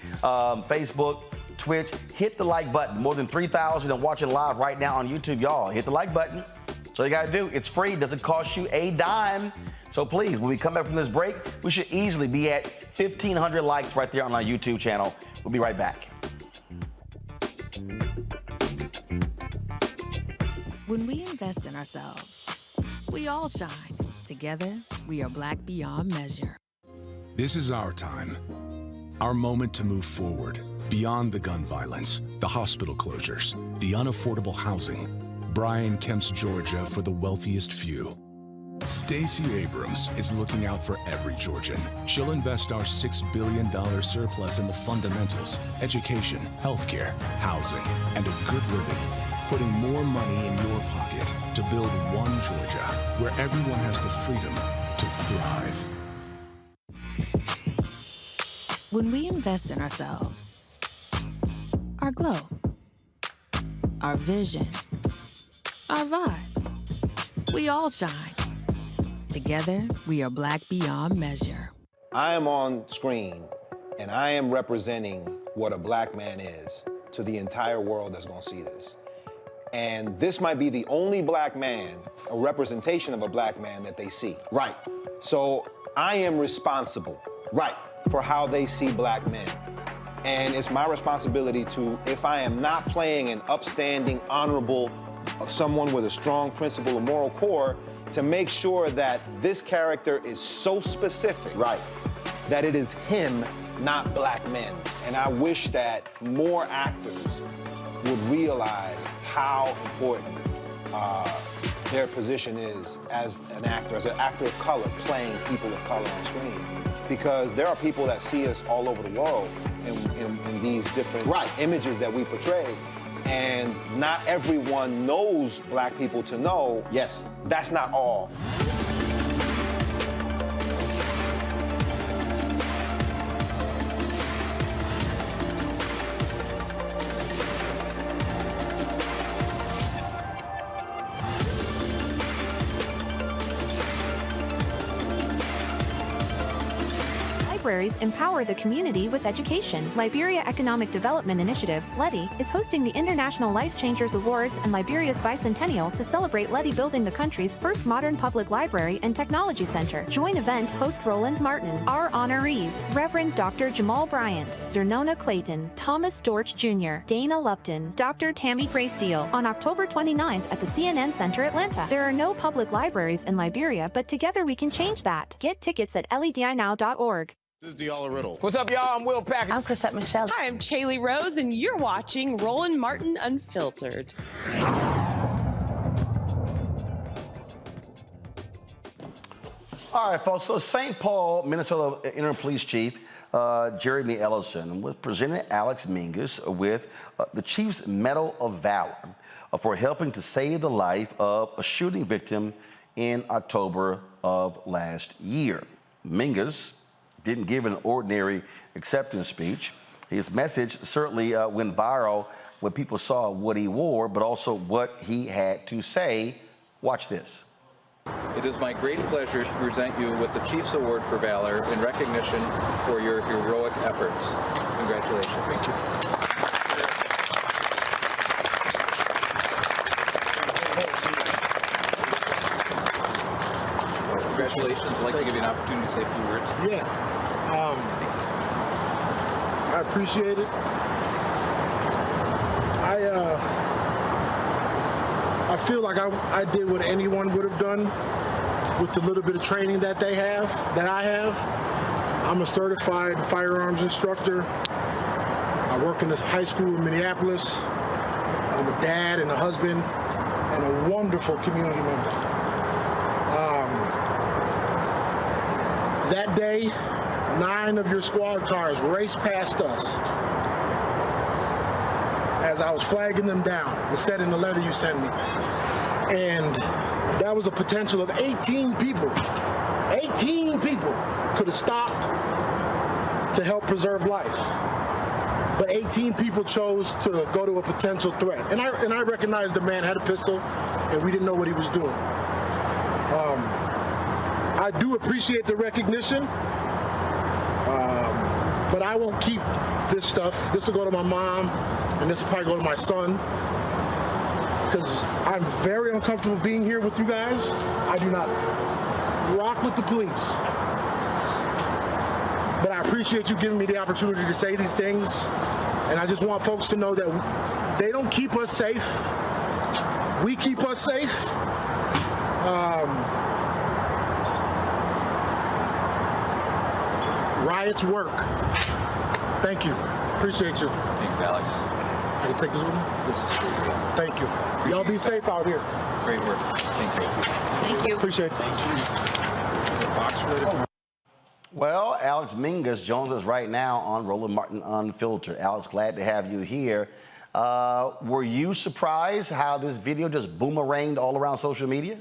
Facebook, Twitch, hit the like button. More than 3,000 are watching live right now on YouTube. Y'all, hit the like button. So you got to do. It's free. Doesn't cost you a dime. So please, when we come back from this break, we should easily be at 1,500 likes right there on our YouTube channel. We'll be right back. When we invest in ourselves, we all shine. Together, we are black beyond measure. This is our time. Our moment to move forward, beyond the gun violence, the hospital closures, the unaffordable housing. Brian Kemp's Georgia for the wealthiest few. Stacey Abrams is looking out for every Georgian. She'll invest our $6 billion surplus in the fundamentals, education, healthcare, housing, and a good living, putting more money in your pocket to build one Georgia where everyone has the freedom to thrive. When we invest in ourselves, our glow, our vision, our vibe, we all shine. Together, we are black beyond measure. I am on screen, and I am representing what a black man is to the entire world that's gonna see this. And this might be the only black man, a representation of a black man that they see. Right. So I am responsible. Right. For how they see black men. And it's my responsibility to, if I am not playing an upstanding, honorable, someone with a strong principle or moral core, to make sure that this character is so specific, right, that it is him, not black men. And I wish that more actors would realize how important their position is as an actor of color, playing people of color on screen. Because there are people that see us all over the world in these different images that we portray. And not everyone knows black people to know, yes, that's not all. Libraries empower the community with education. Liberia Economic Development Initiative, LEDI, is hosting the International Life Changers Awards and Liberia's bicentennial to celebrate LEDI building the country's first modern public library and technology center. Join event host Roland Martin. Our honorees: Reverend Dr. Jamal Bryant, Zernona Clayton, Thomas Dorch Jr., Dana Lupton, Dr. Tammy Graysteel, on October 29th at the CNN Center, Atlanta. There are no public libraries in Liberia, but together we can change that. Get tickets at ledinow.org. This is Diala Riddle. What's up, y'all? I'm Will Packer. I'm Chrisette Michelle. Hi, I'm Chaley Rose, and you're watching Roland Martin Unfiltered. All right, folks. So St. Paul, Minnesota Interim Police Chief Jeremy Ellison was presenting Alex Mingus with the Chief's Medal of Valor for helping to save the life of a shooting victim in October of last year. Mingus didn't give an ordinary acceptance speech. His message certainly went viral when people saw what he wore, but also what he had to say. Watch this. It is my great pleasure to present you with the Chiefs Award for Valor in recognition for your heroic efforts. Congratulations. Thank you. Congratulations. I'd like to give you an opportunity to say a few words. Yeah. I appreciate it. I feel like I did what anyone would have done with the little bit of training that I have. I'm a certified firearms instructor. I work in this high school in Minneapolis. I'm a dad and a husband and a wonderful community member. That day, 9 of your squad cars raced past us as I was flagging them down. It said in the letter you sent me. And that was a potential of 18 people. 18 people could have stopped to help preserve life. But 18 people chose to go to a potential threat. And I recognized the man had a pistol and we didn't know what he was doing. I do appreciate the recognition, but I won't keep this stuff. This will go to my mom, and this will probably go to my son, because I'm very uncomfortable being here with you guys. I do not rock with the police, but I appreciate you giving me the opportunity to say these things, and I just want folks to know that they don't keep us safe. We keep us safe. Riots work. Thank you. Appreciate you. Thanks, Alex. I can take this with me? Thank you. Y'all be safe out here. Great work. Thank you. Thank you. Appreciate it. Well, Alex Mingus joins us right now on Roland Martin Unfiltered. Alex, glad to have you here. Were you surprised how this video just boomeranged all around social media?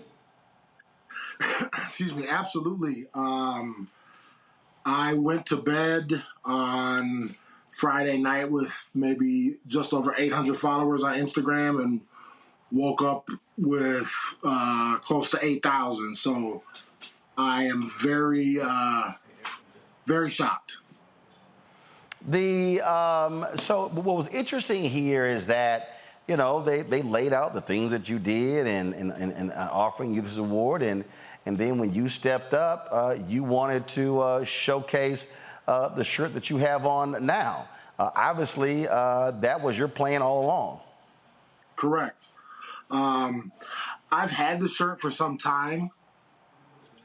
Excuse me, absolutely. I went to bed on Friday night with maybe just over 800 followers on Instagram and woke up with close to 8,000. So I am very, very shocked. So what was interesting here is that, you know, they laid out the things that you did and offering you this award, and then when you stepped up, you wanted to showcase the shirt that you have on now. Obviously, that was your plan all along. Correct. I've had the shirt for some time,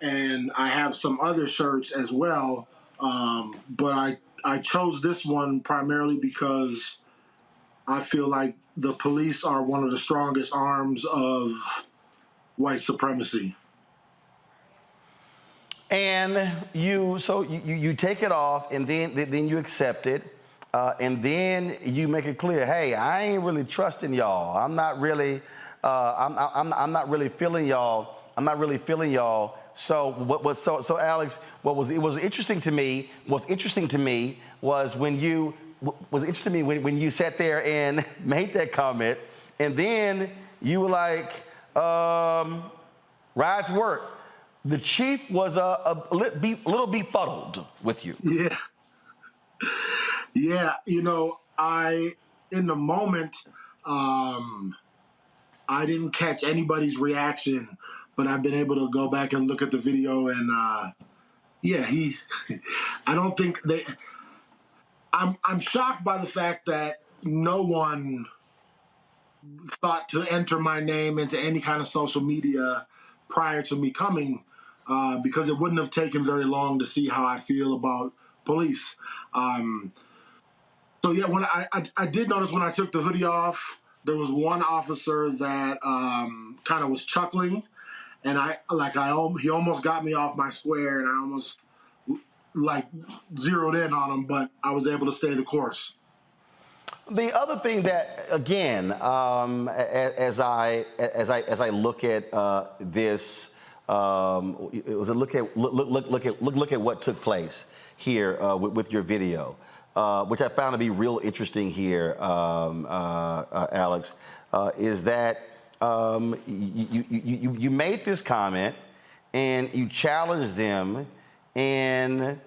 and I have some other shirts as well, but I chose this one primarily because I feel like the police are one of the strongest arms of white supremacy. And you take it off, and then you accept it, and then you make it clear, hey, I ain't really trusting y'all. I'm not really, I'm not really feeling y'all. I'm not really feeling y'all. So Alex, what was interesting to me was when you sat there and made that comment, and then you were like, Rides work. The chief was a little befuddled with you. Yeah. Yeah, you know, in the moment, I didn't catch anybody's reaction, but I've been able to go back and look at the video, and I don't think I'm shocked by the fact that no one thought to enter my name into any kind of social media prior to me coming, because it wouldn't have taken very long to see how I feel about police. So yeah, when I did notice when I took the hoodie off, there was one officer that kind of was chuckling, and he almost got me off my square, and I almost zeroed in on him, but I was able to stay the course. The other thing that, again, as I look at this, it was a look at what took place here with your video, which I found to be real interesting here, Alex, is that you made this comment and you challenged them, and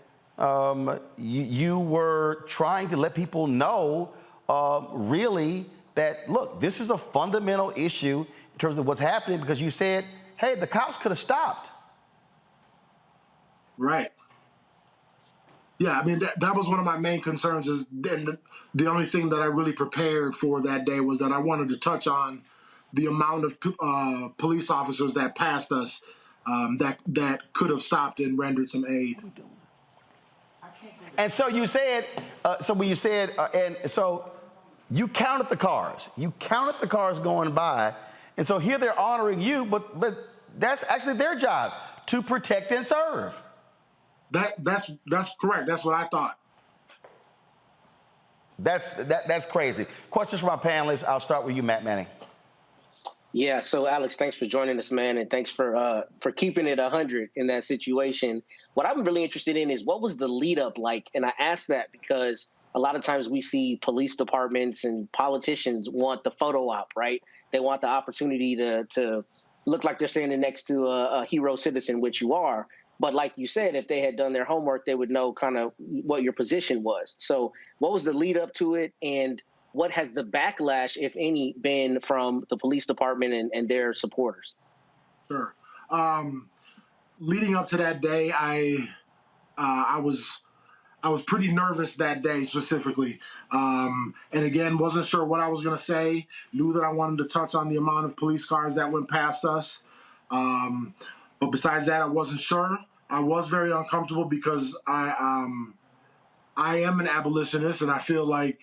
you were trying to let people know really that, look, this is a fundamental issue in terms of what's happening, because you said, hey, the cops could have stopped. Right. Yeah, I mean, that was one of my main concerns, is the only thing that I really prepared for that day was that I wanted to touch on the amount of police officers that passed us that could have stopped and rendered some aid. And so you said, you counted the cars. You counted the cars going by. And so here they're honoring you, but that's actually their job, to protect and serve. That's correct. That's what I thought. That's crazy. Questions from our panelists. I'll start with you, Matt Manning. Yeah, so Alex, thanks for joining us, man, and thanks for keeping it 100 in that situation. What I'm really interested in is, what was the lead up like? And I ask that because a lot of times we see police departments and politicians want the photo op, right? They want the opportunity to look like they're standing next to a hero citizen, which you are. But like you said, if they had done their homework, they would know kind of what your position was. So what was the lead up to it, and what has the backlash, if any, been from the police department and their supporters? Sure. Leading up to that day, I was pretty nervous that day specifically. And again, wasn't sure what I was going to say. Knew that I wanted to touch on the amount of police cars that went past us. But besides that, I wasn't sure. I was very uncomfortable because I am an abolitionist, and I feel like,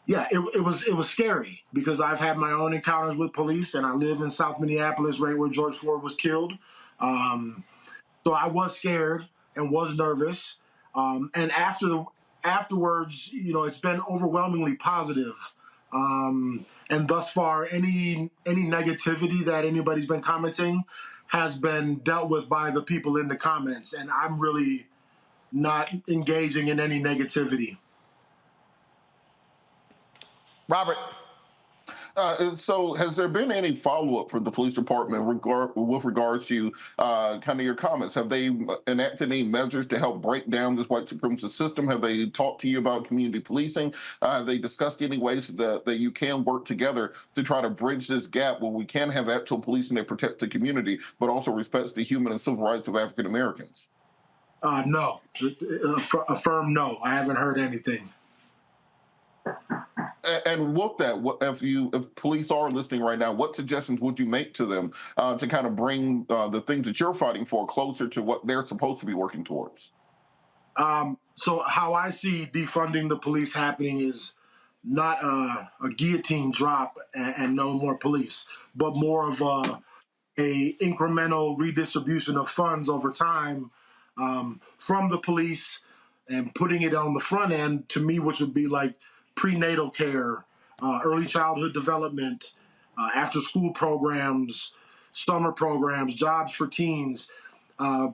it was scary because I've had my own encounters with police, and I live in South Minneapolis, right where George Floyd was killed. So I was scared and was nervous. And afterwards, it's been overwhelmingly positive. And thus far, any negativity that anybody's been commenting has been dealt with by the people in the comments, and I'm really not engaging in any negativity. Robert. So has there been any follow-up from the police department with regards to kind of your comments? Have they enacted any measures to help break down this white supremacist system? Have they talked to you about community policing? Have they discussed any ways that you can work together to try to bridge this gap where we can have actual policing that protects the community, but also respects the human and civil rights of African Americans? No. A firm no. I haven't heard anything. And with that, if police are listening right now, what suggestions would you make to them to kind of bring the things that you're fighting for closer to what they're supposed to be working towards? So how I see defunding the police happening is not a guillotine drop and no more police, but more of a incremental redistribution of funds over time from the police and putting it on the front end, to me, which would be like prenatal care, early childhood development, after school programs, summer programs, jobs for teens,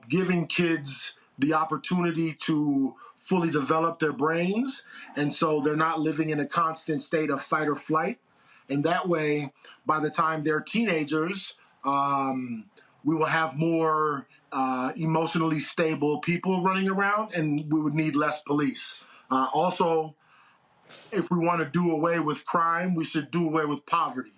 giving kids the opportunity to fully develop their brains. And so they're not living in a constant state of fight or flight. And that way, by the time they're teenagers, we will have more emotionally stable people running around, and we would need less police. Also, if we want to do away with crime, we should do away with poverty.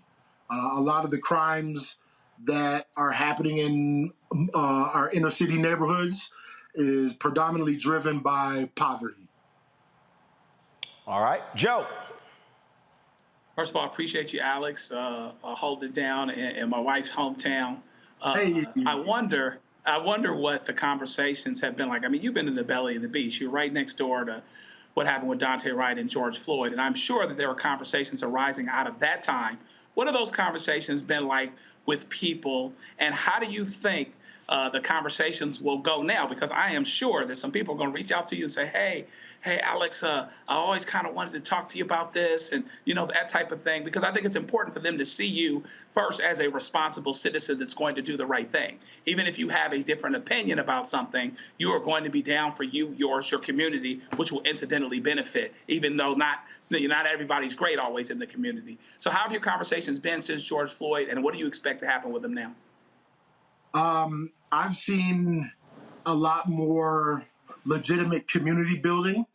A lot of the crimes that are happening in our inner city neighborhoods is predominantly driven by poverty. All right, Joe. First of all, I appreciate you, Alex, holding it down in my wife's hometown. I wonder what the conversations have been like. I mean, you've been in the belly of the beast. You're right next door to what happened with Daunte Wright and George Floyd, and I'm sure that there are conversations arising out of that time. What have those conversations been like with people, and how do you think the conversations will go now? Because I am sure that some people are going to reach out to you and say, hey, Alex, I always kind of wanted to talk to you about this, and, that type of thing, because I think it's important for them to see you first as a responsible citizen that's going to do the right thing. Even if you have a different opinion about something, you are going to be down for you, yours, your community, which will incidentally benefit, even though not everybody's great always in the community. So how have your conversations been since George Floyd, and what do you expect to happen with them now? I've seen a lot more legitimate community building,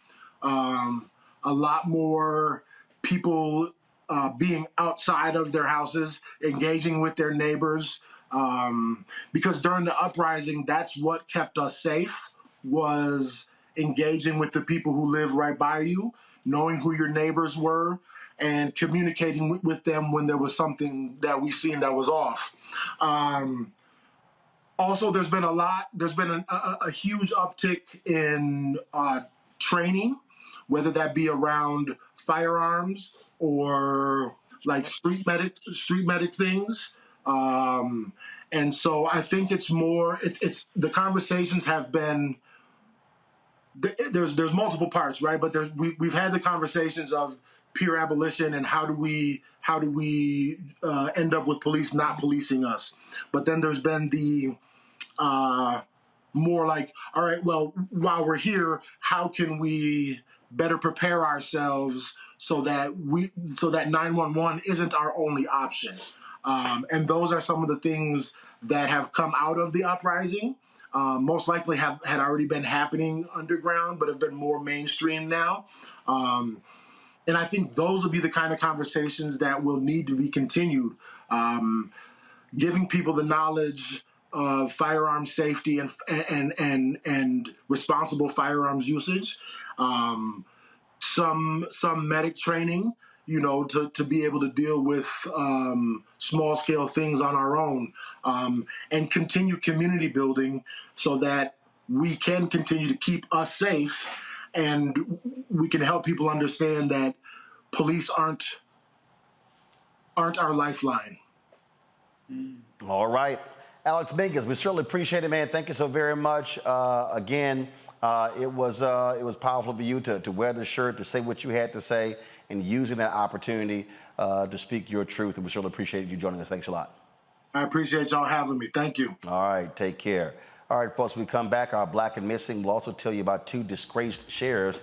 a lot more people being outside of their houses, engaging with their neighbors, because during the uprising, that's what kept us safe, was engaging with the people who live right by you, knowing who your neighbors were, and communicating with them when there was something that we seen that was off. Also, there's been a huge uptick in training, whether that be around firearms or like street medic things. And so I think it's the conversations have been, there's multiple parts, right? But we've had the conversations of peer abolition and how do we end up with police not policing us. But then there's been the more like, all right, well, while we're here, how can we better prepare ourselves so that 911 isn't our only option? And those are some of the things that have come out of the uprising. Most likely had already been happening underground, but have been more mainstream now. And I think those will be the kind of conversations that will need to be continued. Giving people the knowledge of firearm safety and responsible firearms usage, some medic training, to be able to deal with small scale things on our own, and continue community building so that we can continue to keep us safe, and we can help people understand that police aren't our lifeline. All right. Alex Mingus, we certainly appreciate it, man. Thank you so very much. Again, it was powerful for you to wear the shirt, to say what you had to say, and using that opportunity to speak your truth. And we certainly appreciate you joining us. Thanks a lot. I appreciate y'all having me. Thank you. All right, take care. All right, folks, we come back, our Black and Missing. We'll also tell you about two disgraced sheriffs.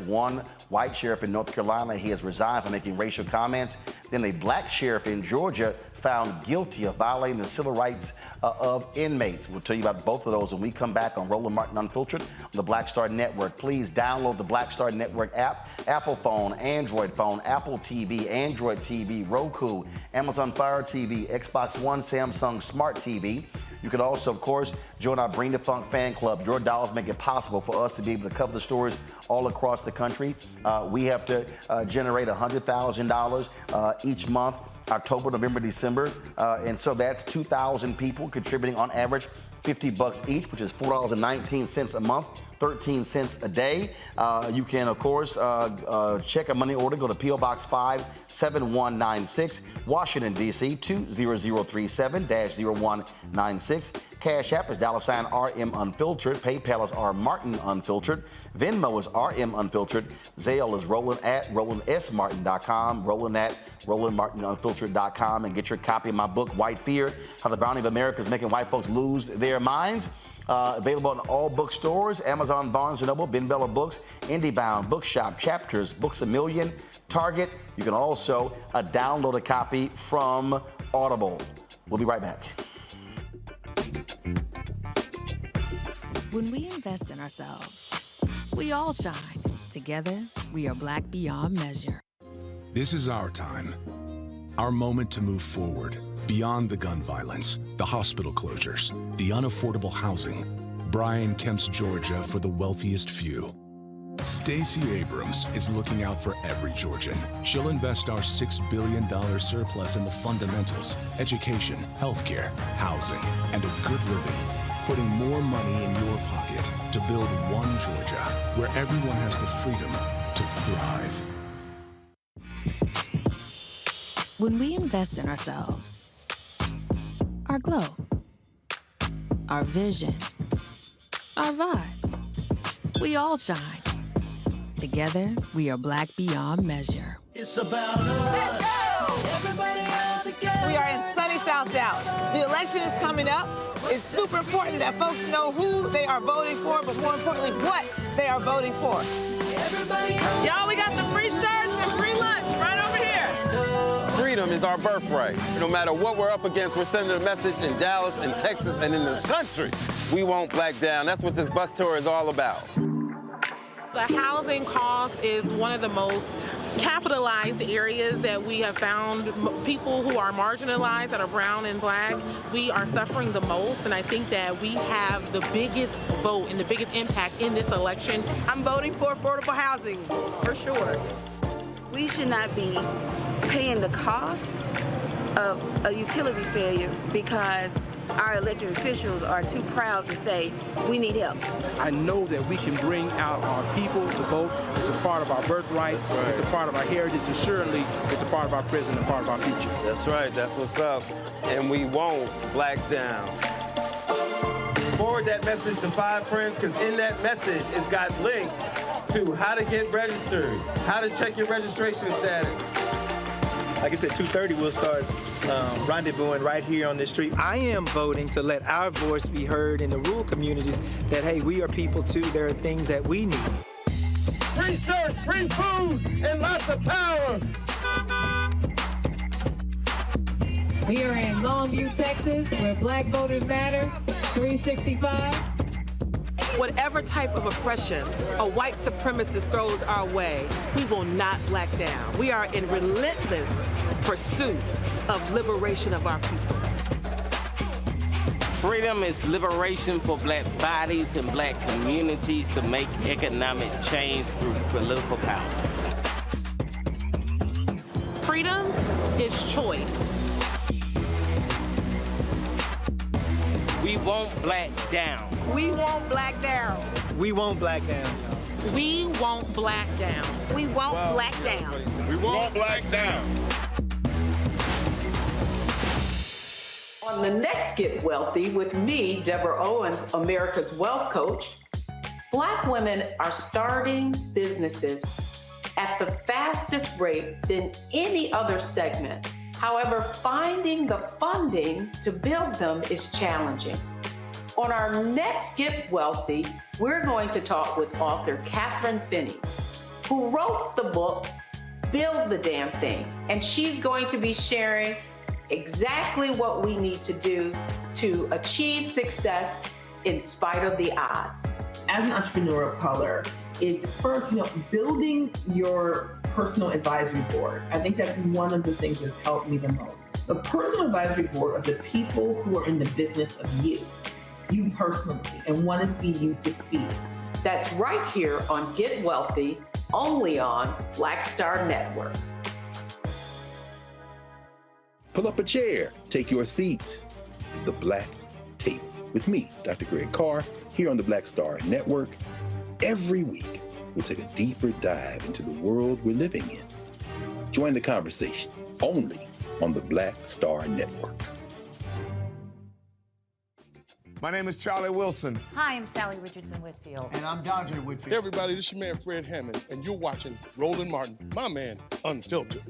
One white sheriff in North Carolina, he has resigned for making racial comments. Then a black sheriff in Georgia found guilty of violating the civil rights of inmates. We'll tell you about both of those when we come back on Roland Martin Unfiltered on the Black Star Network. Please download the Black Star Network app, Apple phone, Android phone, Apple TV, Android TV, Roku, Amazon Fire TV, Xbox One, Samsung Smart TV. You can also, of course, join our Bring the Funk fan club. Your dollars make it possible for us to be able to cover the stories all across the country. We have to generate $100,000 each month, October, November, December. And so that's 2,000 people contributing on average $50 each, which is $4.19 a month, 13 cents a day. You can, of course, check a money order. Go to P.O. Box 57196, Washington, D.C. 20037-0196. Cash App is $RM Unfiltered. PayPal is R Martin Unfiltered. Venmo is RM Unfiltered. Zelle is Roland at RolandSMartin.com. Roland at RolandMartinUnfiltered.com. And get your copy of my book, White Fear: How the Browning of America is Making White Folks Lose Their Minds. Available in all bookstores: Amazon, Barnes & Noble, Ben Bella Books, IndieBound, Bookshop, Chapters, Books A Million, Target. You can also download a copy from Audible. We'll be right back. When we invest in ourselves, we all shine. Together, we are Black beyond measure. This is our time. Our moment to move forward. Beyond the gun violence, the hospital closures, the unaffordable housing. Brian Kemp's Georgia for the wealthiest few. Stacey Abrams is looking out for every Georgian. She'll invest our $6 billion surplus in the fundamentals: education, healthcare, housing, and a good living. Putting more money in your pocket to build one Georgia where everyone has the freedom to thrive. When we invest in ourselves, our glow, our vision, our vibe, we all shine. Together, we are Black beyond measure. It's about us. Let's go! Everybody all together. We are in sunny South Dallas. The election is coming up. It's super important that folks know who they are voting for, but more importantly, what they are voting for. Y'all, we got the free shirts and free lunch right over here. Freedom is our birthright. No matter what we're up against, we're sending a message in Dallas and Texas and in this country. We won't back down. That's what this bus tour is all about. The housing cost is one of the most capitalized areas that we have found. People who are marginalized, that are brown and black, we are suffering the most, and I think that we have the biggest vote and the biggest impact in this election. I'm voting for affordable housing, for sure. We should not be paying the cost of a utility failure because our elected officials are too proud to say, we need help. I know that we can bring out our people to vote. It's a part of our birthright. Right. It's a part of our heritage, and surely it's a part of our present and part of our future. That's right. That's what's up. And we won't black down. Forward that message to 5 friends, because in that message, it's got links to how to get registered, how to check your registration status. Like I said, 2:30 we'll start rendezvousing right here on this street. I am voting to let our voice be heard in the rural communities that, hey, we are people too. There are things that we need. Free shirts, free food, and lots of power. We are in Longview, Texas, where Black voters matter, 365. Whatever type of oppression a white supremacist throws our way, we will not black down. We are in relentless pursuit of liberation of our people. Freedom is liberation for black bodies and black communities to make economic change through political power. Freedom is choice. We won't black down. We won't black down. We won't black down. We won't black down. We won't black down. We won't black down. On the next Get Wealthy with me, Deborah Owens, America's Wealth Coach, Black women are starting businesses at the fastest rate than any other segment. However, finding the funding to build them is challenging. On our next Get Wealthy, we're going to talk with author Catherine Finney, who wrote the book, Build the Damn Thing. And she's going to be sharing exactly what we need to do to achieve success in spite of the odds. As an entrepreneur of color, it's first, building your personal advisory board. I think that's one of the things that's helped me the most. the personal advisory board of the people who are in the business of you personally, and want to see you succeed. That's right here on Get Wealthy, only on Black Star Network. Pull up a chair, take your seat at the Black Table with me, Dr. Greg Carr, here on the Black Star Network. Every week, we'll take a deeper dive into the world we're living in. Join the conversation only on the Black Star Network. My name is Charlie Wilson. Hi, I'm Sally Richardson Whitfield. And I'm Dodger Whitfield. Hey everybody, this is your man Fred Hammond, and you're watching Roland Martin, my man, Unfiltered.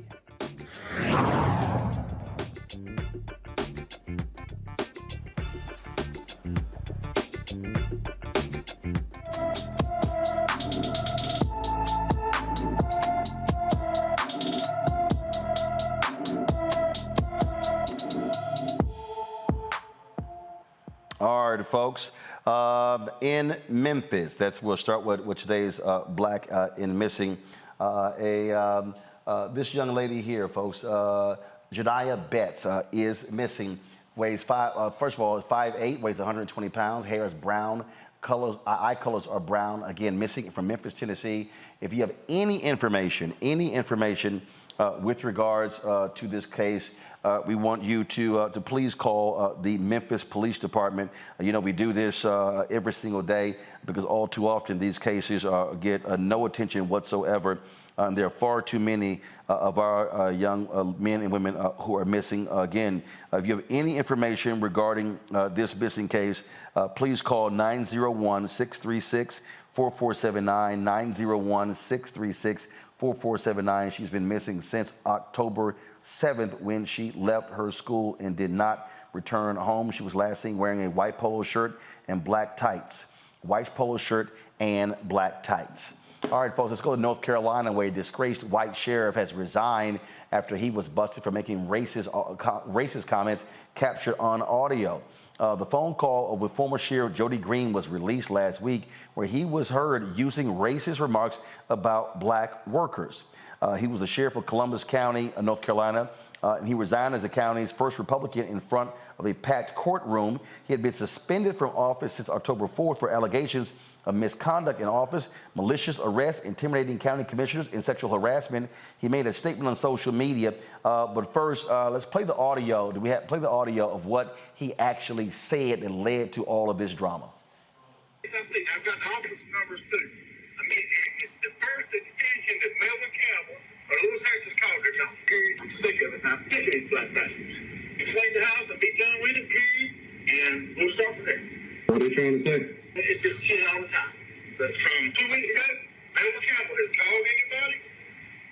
All right, folks. In Memphis, we'll start with today's Black in Missing. This young lady here, folks, Jediah Betts, is missing. Weighs first of all, is 5'8", weighs 120 pounds. Hair is brown. Eye colors are brown. Again, missing from Memphis, Tennessee. If you have any information with regards to this case, we want you to please call the Memphis Police Department. You know, we do this every single day because all too often these cases get no attention whatsoever. There are far too many of our young men and women who are missing. Again, if you have any information regarding this missing case, please call 901-636-4479, 901-636-4479. She's been missing since October 7th when she left her school and did not return home. She was last seen wearing a white polo shirt and black tights. White polo shirt and black tights. All right, folks, let's go to North Carolina, where a disgraced white sheriff has resigned after he was busted for making racist comments captured on audio. The phone call with former Sheriff Jody Green was released last week, where he was heard using racist remarks about black workers. He was the sheriff of Columbus County, North Carolina, and he resigned as the county's first Republican in front of a packed courtroom. He had been suspended from office since October 4th for allegations of misconduct in office, malicious arrest, intimidating county commissioners, and sexual harassment. He made a statement on social media. But first, let's play the audio. Play the audio of what he actually said that led to all of this drama? I've got the office numbers too. I mean, the first extension that Melvin Campbell or Louis Texas called their job. Period. I'm sick of it. I'm sick of these black bastards. Explain the house and be done with it, period. And we'll start from there. What are they trying to say? It's just shit all the time. But from 2 weeks ago, Melvin Campbell has called anybody,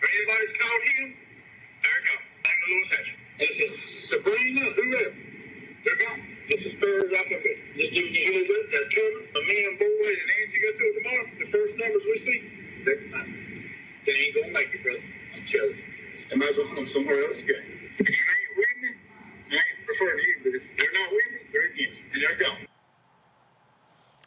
or anybody's called him, they're gone. Like the Louis Texas. This is Sabrina, whoever. They're gone. Just as fair as I can be. Just giving you heads up. That's coming. Me and Boyd and Nancy go through it tomorrow. The first numbers we see, they ain't gonna make it, brother. I'm telling you. They might as well come somewhere else to go. If you ain't with me, I ain't referring to you, but if they're not with me, they're against me, and they're gone.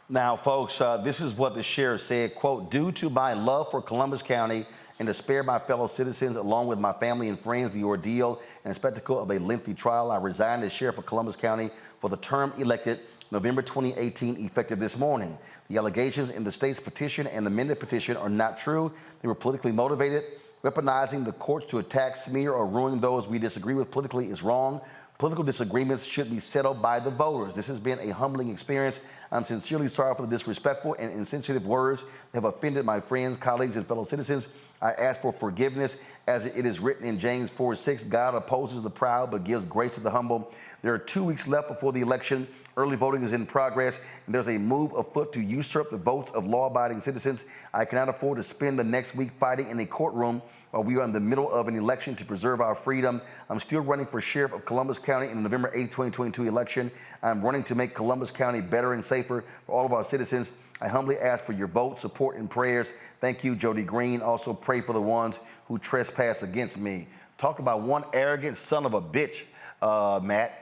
Now, folks, this is what the sheriff said, quote, "Due to my love for Columbus County and to spare my fellow citizens, along with my family and friends, the ordeal and spectacle of a lengthy trial, I resigned as sheriff of Columbus County for the term elected November 2018, effective this morning. The allegations in the state's petition and amended petition are not true. They were politically motivated. Weaponizing the courts to attack, smear, or ruin those we disagree with politically is wrong. Political disagreements should be settled by the voters. This has been a humbling experience. I'm sincerely sorry for the disrespectful and insensitive words that have offended my friends, colleagues, and fellow citizens. I ask for forgiveness. As it is written in James 4:6, God opposes the proud but gives grace to the humble. There are 2 weeks left before the election. Early voting is in progress, and there's a move afoot to usurp the votes of law-abiding citizens. I cannot afford to spend the next week fighting in a courtroom while we are in the middle of an election to preserve our freedom. I'm still running for sheriff of Columbus County in the November 8, 2022 election. I'm running to make Columbus County better and safer for all of our citizens. I humbly ask for your vote, support, and prayers. Thank you, Jody Green. Also pray for the ones who trespass against me." Talk about one arrogant son of a bitch, Matt.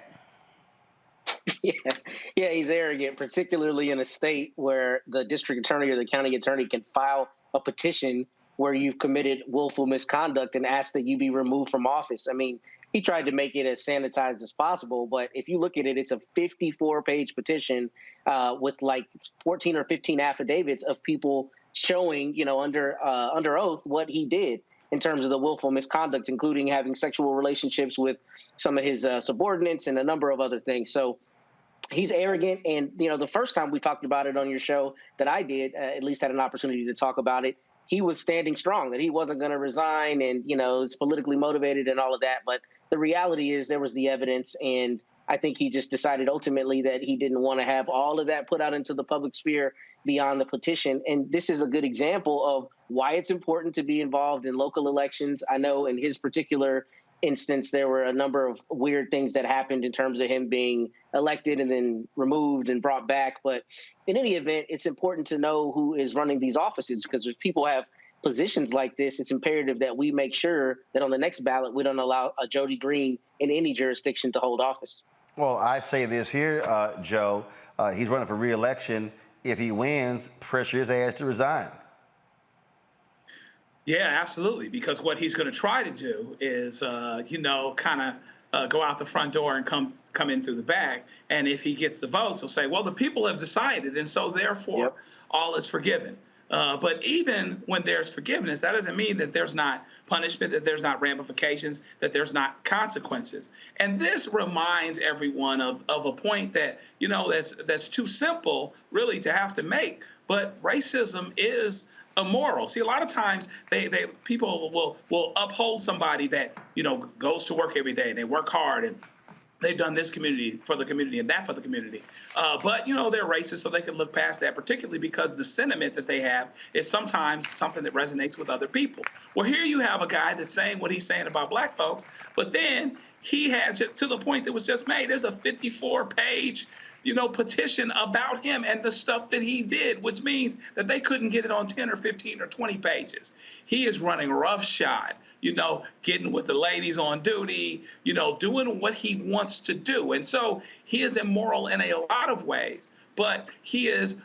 Yeah, he's arrogant, particularly in a state where the district attorney or the county attorney can file a petition where you've committed willful misconduct and ask that you be removed from office. I mean, he tried to make it as sanitized as possible. But if you look at it, it's a 54-page petition with like 14 or 15 affidavits of people showing, under oath what he did in terms of the willful misconduct, including having sexual relationships with some of his subordinates and a number of other things. So he's arrogant. And, the first time we talked about it on your show that I did, at least had an opportunity to talk about it, he was standing strong, that he wasn't going to resign and, it's politically motivated and all of that. But the reality is there was the evidence. And I think he just decided ultimately that he didn't want to have all of that put out into the public sphere beyond the petition. And this is a good example of why it's important to be involved in local elections. I know in his particular instance, there were a number of weird things that happened in terms of him being elected and then removed and brought back. But in any event, it's important to know who is running these offices, because if people have positions like this, it's imperative that we make sure that on the next ballot, we don't allow a Jody Green in any jurisdiction to hold office. Well, I say this here, Joe, he's running for re-election. If he wins, pressure his ass to resign. Yeah, absolutely. Because what he's going to try to do is, kind of go out the front door and come in through the back. And if he gets the votes, he'll say, well, the people have decided. And so therefore, all is forgiven. But even when there's forgiveness, that doesn't mean that there's not punishment, that there's not ramifications, that there's not consequences. And this reminds everyone of a point that, that's too simple really to have to make. But racism is immoral. See, a lot of times people will uphold somebody that, goes to work every day and they work hard and they've done this community for the community and that for the community. But, they're racist, so they can look past that, particularly because the sentiment that they have is sometimes something that resonates with other people. Well, here you have a guy that's saying what he's saying about black folks, but then he had to the point that was just made. There's a 54-page petition about him and the stuff that he did, which means that they couldn't get it on 10 or 15 or 20 pages. He is running roughshod, getting with the ladies on duty, doing what he wants to do. And so he is immoral in a lot of ways, but he is,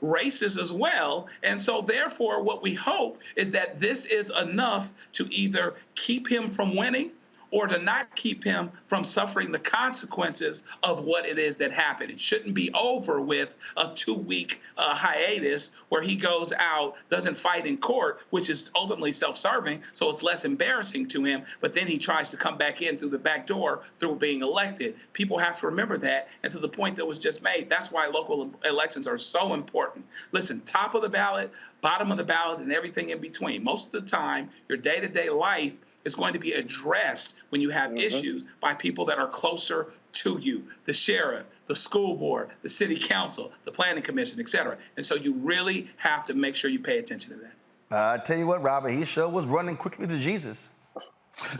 racist as well. And so therefore, what we hope is that this is enough to either keep him from winning or to not keep him from suffering the consequences of what it is that happened. It shouldn't be over with a 2-week hiatus where he goes out, doesn't fight in court, which is ultimately self-serving, so it's less embarrassing to him, but then he tries to come back in through the back door through being elected. People have to remember that, and to the point that was just made, that's why local elections are so important. Listen, top of the ballot, bottom of the ballot, and everything in between. Most of the time, your day-to-day life is going to be addressed when you have issues by people that are closer to you, the sheriff, the school board, the city council, the planning commission, et cetera. And so you really have to make sure you pay attention to that. I tell you what, Robert, he sure was running quickly to Jesus.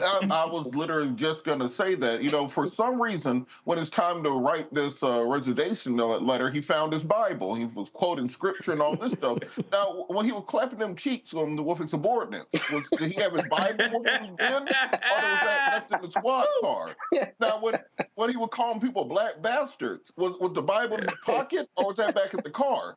I was literally just going to say that, for some reason, when it's time to write this resignation letter, he found his Bible. He was quoting scripture and all this stuff. Now, when he was clapping them cheeks with his subordinates, did he have his Bible with him then? Or was that left in the squad car? Now, when he was calling people black bastards, was the Bible in his pocket or was that back in the car?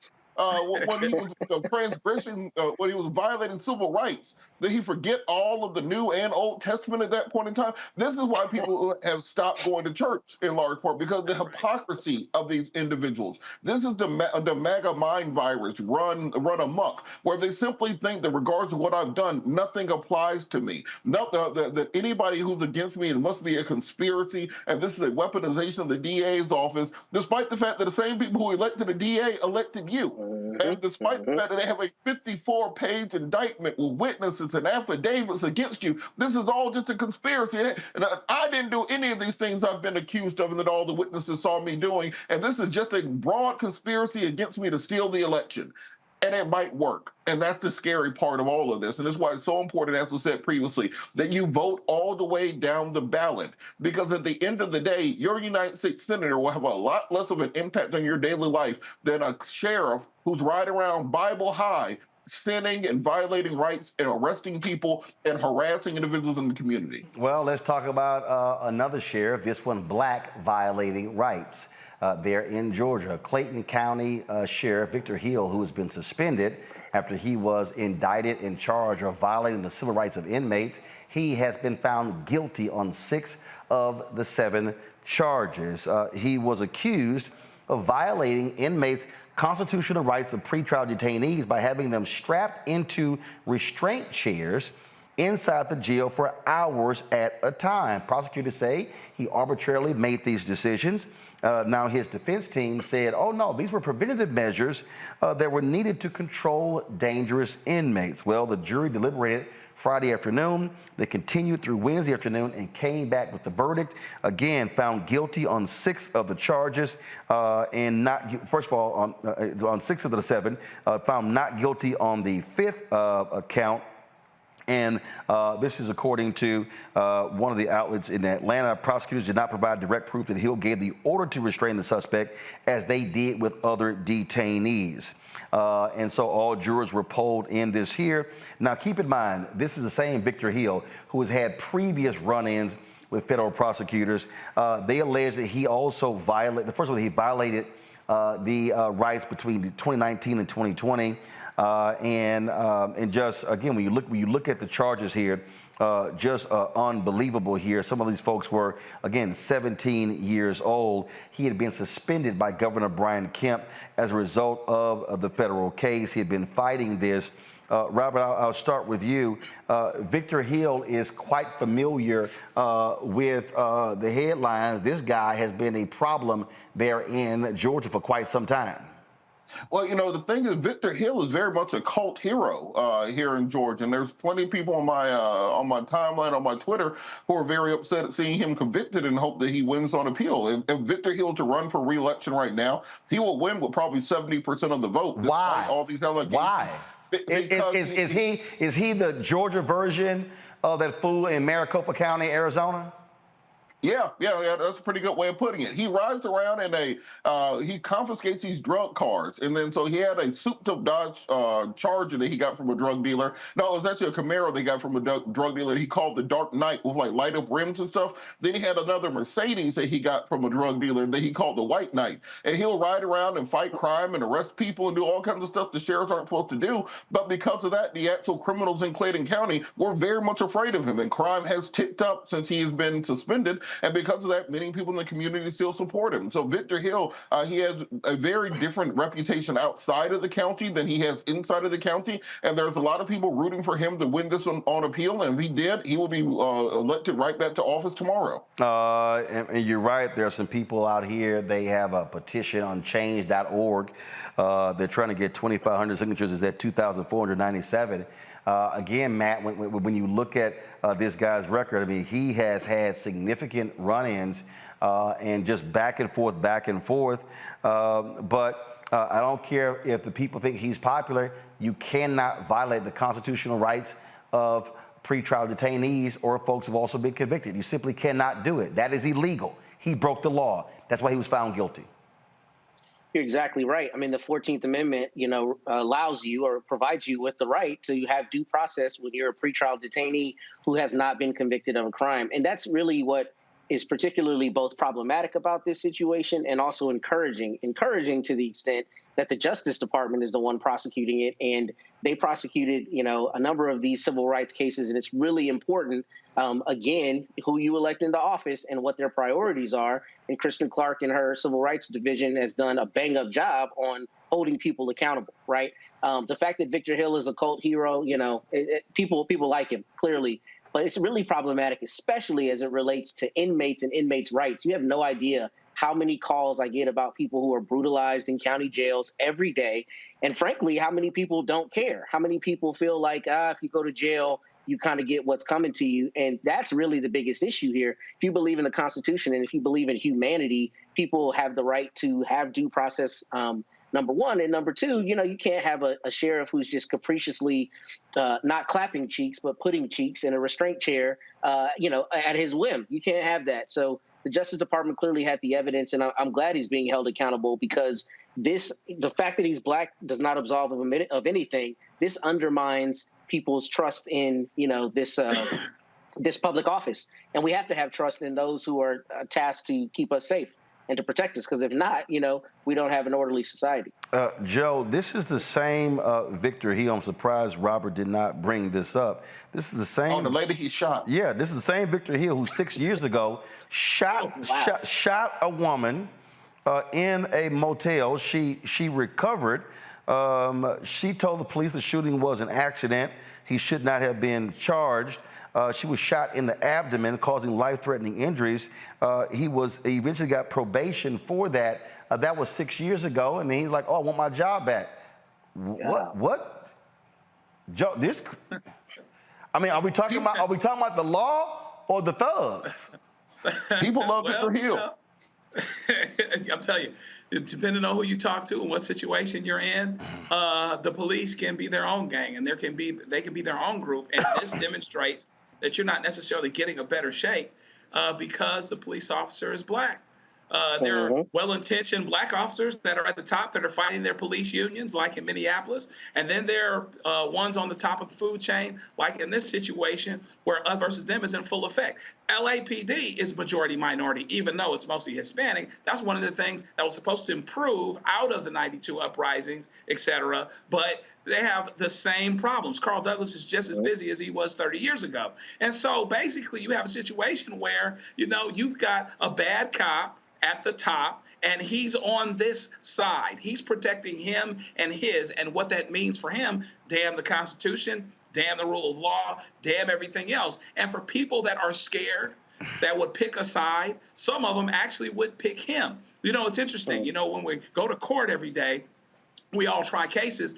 When he was transgressing, when he was violating civil rights, did he forget all of the New and Old Testament at that point in time? This is why people have stopped going to church in large part, because of the hypocrisy of these individuals. This is the MAGA mind virus run amok, where they simply think that regardless of what I've done, nothing applies to me. That anybody who's against me, it must be a conspiracy, and this is a weaponization of the DA's office, despite the fact that the same people who elected the DA elected you. And despite the fact that they have a 54-page indictment with witnesses and affidavits against you, this is all just a conspiracy. And I didn't do any of these things I've been accused of and that all the witnesses saw me doing. And this is just a broad conspiracy against me to steal the election. And it might work. And that's the scary part of all of this. And that's why it's so important, as was said previously, that you vote all the way down the ballot. Because at the end of the day, your United States Senator will have a lot less of an impact on your daily life than a sheriff who's riding around Bible high, sinning and violating rights and arresting people and harassing individuals in the community. Well, let's talk about another sheriff, this one black, violating rights. there in Georgia. Clayton County Sheriff Victor Hill, who has been suspended after he was indicted in charge of violating the civil rights of inmates, he has been found guilty on 6 of the 7 charges. He was accused of violating inmates' constitutional rights of pretrial detainees by having them strapped into restraint chairs inside the jail for hours at a time. Prosecutors say he arbitrarily made these decisions. Now his defense team said, oh no, these were preventative measures that were needed to control dangerous inmates. Well, the jury deliberated Friday afternoon. They continued through Wednesday afternoon and came back with the verdict. Again, found guilty on 6 of the charges and not, first of all, on 6 of the 7, found not guilty on the 5th count. And this is according to one of the outlets in Atlanta. Prosecutors did not provide direct proof that Hill gave the order to restrain the suspect as they did with other detainees. And so all jurors were polled in this here. Now, keep in mind, this is the same Victor Hill who has had previous run-ins with federal prosecutors. They allege that he also violated, first of all, he violated the rights between 2019 and 2020. And just, again, when you look at the charges here, just unbelievable here. Some of these folks were, again, 17 years old. He had been suspended by Governor Brian Kemp as a result of the federal case. He had been fighting this. Robert, I'll start with you. Victor Hill is quite familiar with the headlines. This guy has been a problem there in Georgia for quite some time. Well, you know, the thing is, Victor Hill is very much a cult hero here in Georgia, and there's plenty of people on my timeline, on my Twitter, who are very upset at seeing him convicted and hope that he wins on appeal. If Victor Hill to run for re-election right now, he will win with probably 70% of the vote. Why? All these allegations. Why? Is he the Georgia version of that fool in Maricopa County, Arizona? Yeah, that's a pretty good way of putting it. He rides around in he confiscates these drug cards. And then so he had a souped-up Dodge Charger that he got from a drug dealer. No, it was actually a Camaro they got from a drug dealer he called the Dark Knight with like light-up rims and stuff. Then he had another Mercedes that he got from a drug dealer that he called the White Knight. And he'll ride around and fight crime and arrest people and do all kinds of stuff the sheriffs aren't supposed to do. But because of that, the actual criminals in Clayton County were very much afraid of him. And crime has ticked up since he has been suspended. And because of that, many people in the community still support him. So Victor Hill, he has a very different reputation outside of the county than he has inside of the county. And there's a lot of people rooting for him to win this on appeal. And if he did, he will be elected right back to office tomorrow. And you're right. There are some people out here. They have a petition on change.org. They're trying to get 2,500 signatures. It's at 2,497. Again, Matt, when you look at this guy's record, I mean, he has had significant run-ins and just back and forth. But I don't care if the people think he's popular. You cannot violate the constitutional rights of pretrial detainees or folks who've also been convicted. You simply cannot do it. That is illegal. He broke the law. That's why he was found guilty. You're exactly right. I mean, the 14th Amendment, allows you or provides you with the right to have due process when you're a pretrial detainee who has not been convicted of a crime. And that's really what is particularly both problematic about this situation and also encouraging to the extent that the Justice Department is the one prosecuting it. And they prosecuted, a number of these civil rights cases. And it's really important, again, who you elect into office and what their priorities are. And Kristen Clark and her Civil Rights Division has done a bang-up job on holding people accountable, right? The fact that Victor Hill is a cult hero, people like him, clearly. But it's really problematic, especially as it relates to inmates and inmates' rights. You have no idea how many calls I get about people who are brutalized in county jails every day. And frankly, how many people don't care? How many people feel like, if you go to jail, you kind of get what's coming to you. And that's really the biggest issue here. If you believe in the Constitution and if you believe in humanity, people have the right to have due process, number one. And number two, you can't have a sheriff who's just capriciously not clapping cheeks, but putting cheeks in a restraint chair, at his whim. You can't have that. So the Justice Department clearly had the evidence, and I'm glad he's being held accountable because the fact that he's black does not absolve him of anything. This undermines people's trust in, this public office. And we have to have trust in those who are tasked to keep us safe. and to protect us. Because if not, we don't have an orderly society. Joe, this is the same Victor Hill. I'm surprised Robert did not bring this up. This is the same. Oh, the lady he shot. Yeah, this is the same Victor Hill who 6 years ago shot a woman in a motel. She recovered. She told the police the shooting was an accident. He should not have been charged. She was shot in the abdomen, causing life-threatening injuries. He eventually got probation for that. That was 6 years ago, and then he's like, "Oh, I want my job back." What? Joe, this. I mean, are we talking about the law or the thugs? People love Victor Hill. I'm telling you, depending on who you talk to and what situation you're in, the police can be their own gang, and they can be their own group, and this demonstrates that you're not necessarily getting a better shake because the police officer is black. There are well-intentioned black officers that are at the top that are fighting their police unions, like in Minneapolis. And then there are ones on the top of the food chain, like in this situation, where us versus them is in full effect. LAPD is majority minority, even though it's mostly Hispanic. That's one of the things that was supposed to improve out of the 92 uprisings, et cetera. But they have the same problems. Carl Douglas is just as busy as he was 30 years ago. And so basically you have a situation where, you've got a bad cop at the top, and he's on this side. He's protecting him and his, and what that means for him, damn the Constitution, damn the rule of law, damn everything else. And for people that are scared, that would pick a side, some of them actually would pick him. It's interesting. When we go to court every day, we all try cases.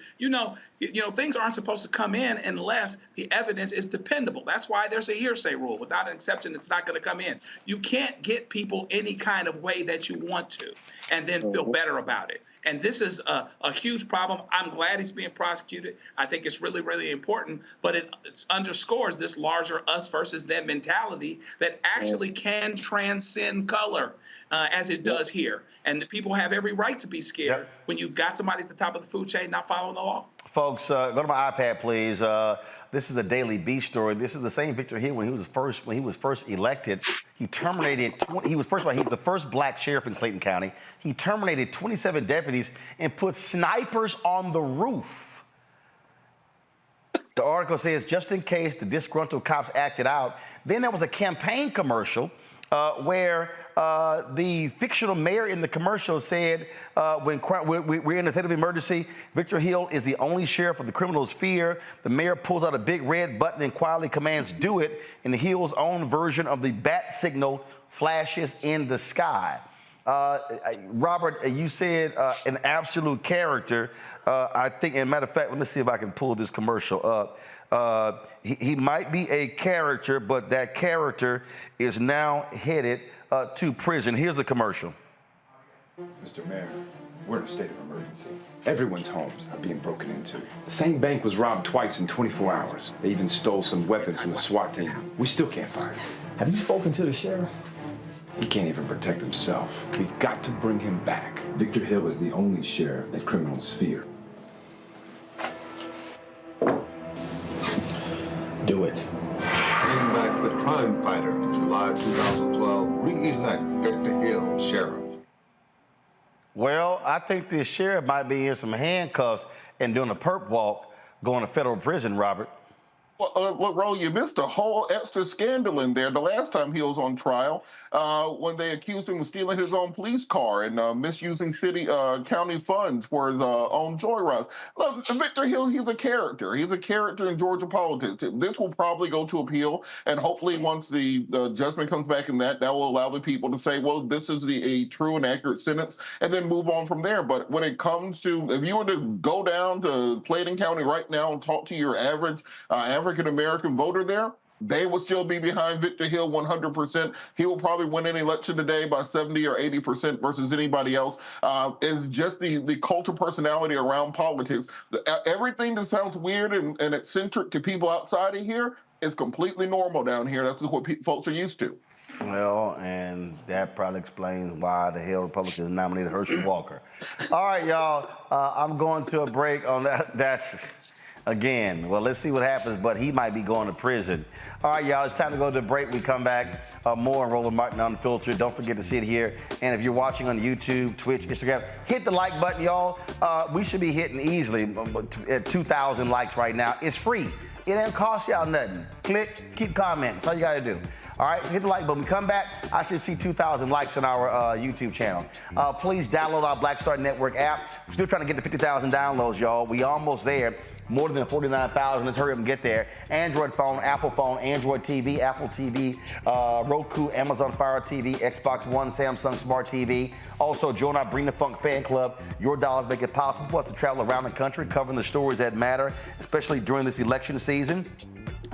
Things aren't supposed to come in unless the evidence is dependable. That's why there's a hearsay rule. Without an exception, it's not going to come in. You can't get people any kind of way that you want to and then feel better about it. And this is a huge problem. I'm glad he's being prosecuted. I think it's really, really important. But it underscores this larger us versus them mentality that actually can transcend color as it does here. And the people have every right to be scared when you've got somebody at the top of the food chain not following the law. Folks, go to my iPad, please. This is a Daily Beast story. This is the same Victor Hill when he was first elected. He terminated. He's the first black sheriff in Clayton County. He terminated 27 deputies and put snipers on the roof. The article says, just in case the disgruntled cops acted out. Then there was a campaign commercial where the fictional mayor in the commercial said, when we're in a state of emergency, Victor Hill is the only sheriff of the criminals fear. The mayor pulls out a big red button and quietly commands, do it. And Hill's own version of the bat signal flashes in the sky. Robert, you said an absolute character. I think, and matter of fact, let me see if I can pull this commercial up. He might be a character, but that character is now headed to prison. Here's the commercial. Mr. Mayor, we're in a state of emergency. Everyone's homes are being broken into. The same bank was robbed twice in 24 hours. They even stole some weapons from the SWAT team. We still can't find him. Have you spoken to the sheriff? He can't even protect himself. We've got to bring him back. Victor Hill is the only sheriff that criminals fear. Do it. Bring back the crime fighter in July 2012. Re-elect Victor Hill sheriff. Well, I think this sheriff might be in some handcuffs and doing a perp walk going to federal prison, Robert. Well, look, Roland, you missed a whole extra scandal in there the last time he was on trial when they accused him of stealing his own police car and misusing county funds for his own joyrides. Look, Victor Hill, he's a character. He's a character in Georgia politics. This will probably go to appeal, and hopefully once the judgment comes back in that will allow the people to say, well, this is a true and accurate sentence, and then move on from there. But when it comes to, if you were to go down to Clayton County right now and talk to your average African-American voter there, they will still be behind Victor Hill 100%. He will probably win an election today by 70 or 80% versus anybody else. It's just the cult of personality around politics. Everything that sounds weird and eccentric to people outside of here is completely normal down here. That's what folks are used to. Well, and that probably explains why the hell Republicans nominated Herschel Walker. All right, y'all, I'm going to a break on that. again. Well, let's see what happens, but he might be going to prison. All right, y'all, it's time to go to the break. We come back, more on Roland Martin Unfiltered. Don't forget to see it here. And if you're watching on YouTube, Twitch, Instagram, hit the like button, y'all. We should be hitting easily at 2,000 likes right now. It's free. It ain't cost y'all nothing. Click, keep commenting. That's all you got to do. All right, so hit the like button. When we come back, I should see 2,000 likes on our YouTube channel. Please download our Black Star Network app. We're still trying to get to 50,000 downloads, y'all. We almost there. More than 49,000. Let's hurry up and get there. Android phone, Apple phone, Android TV, Apple TV, Roku, Amazon Fire TV, Xbox One, Samsung Smart TV. Also, join our Bring the Funk fan club. Your dollars make it possible for us to travel around the country, covering the stories that matter, especially during this election season.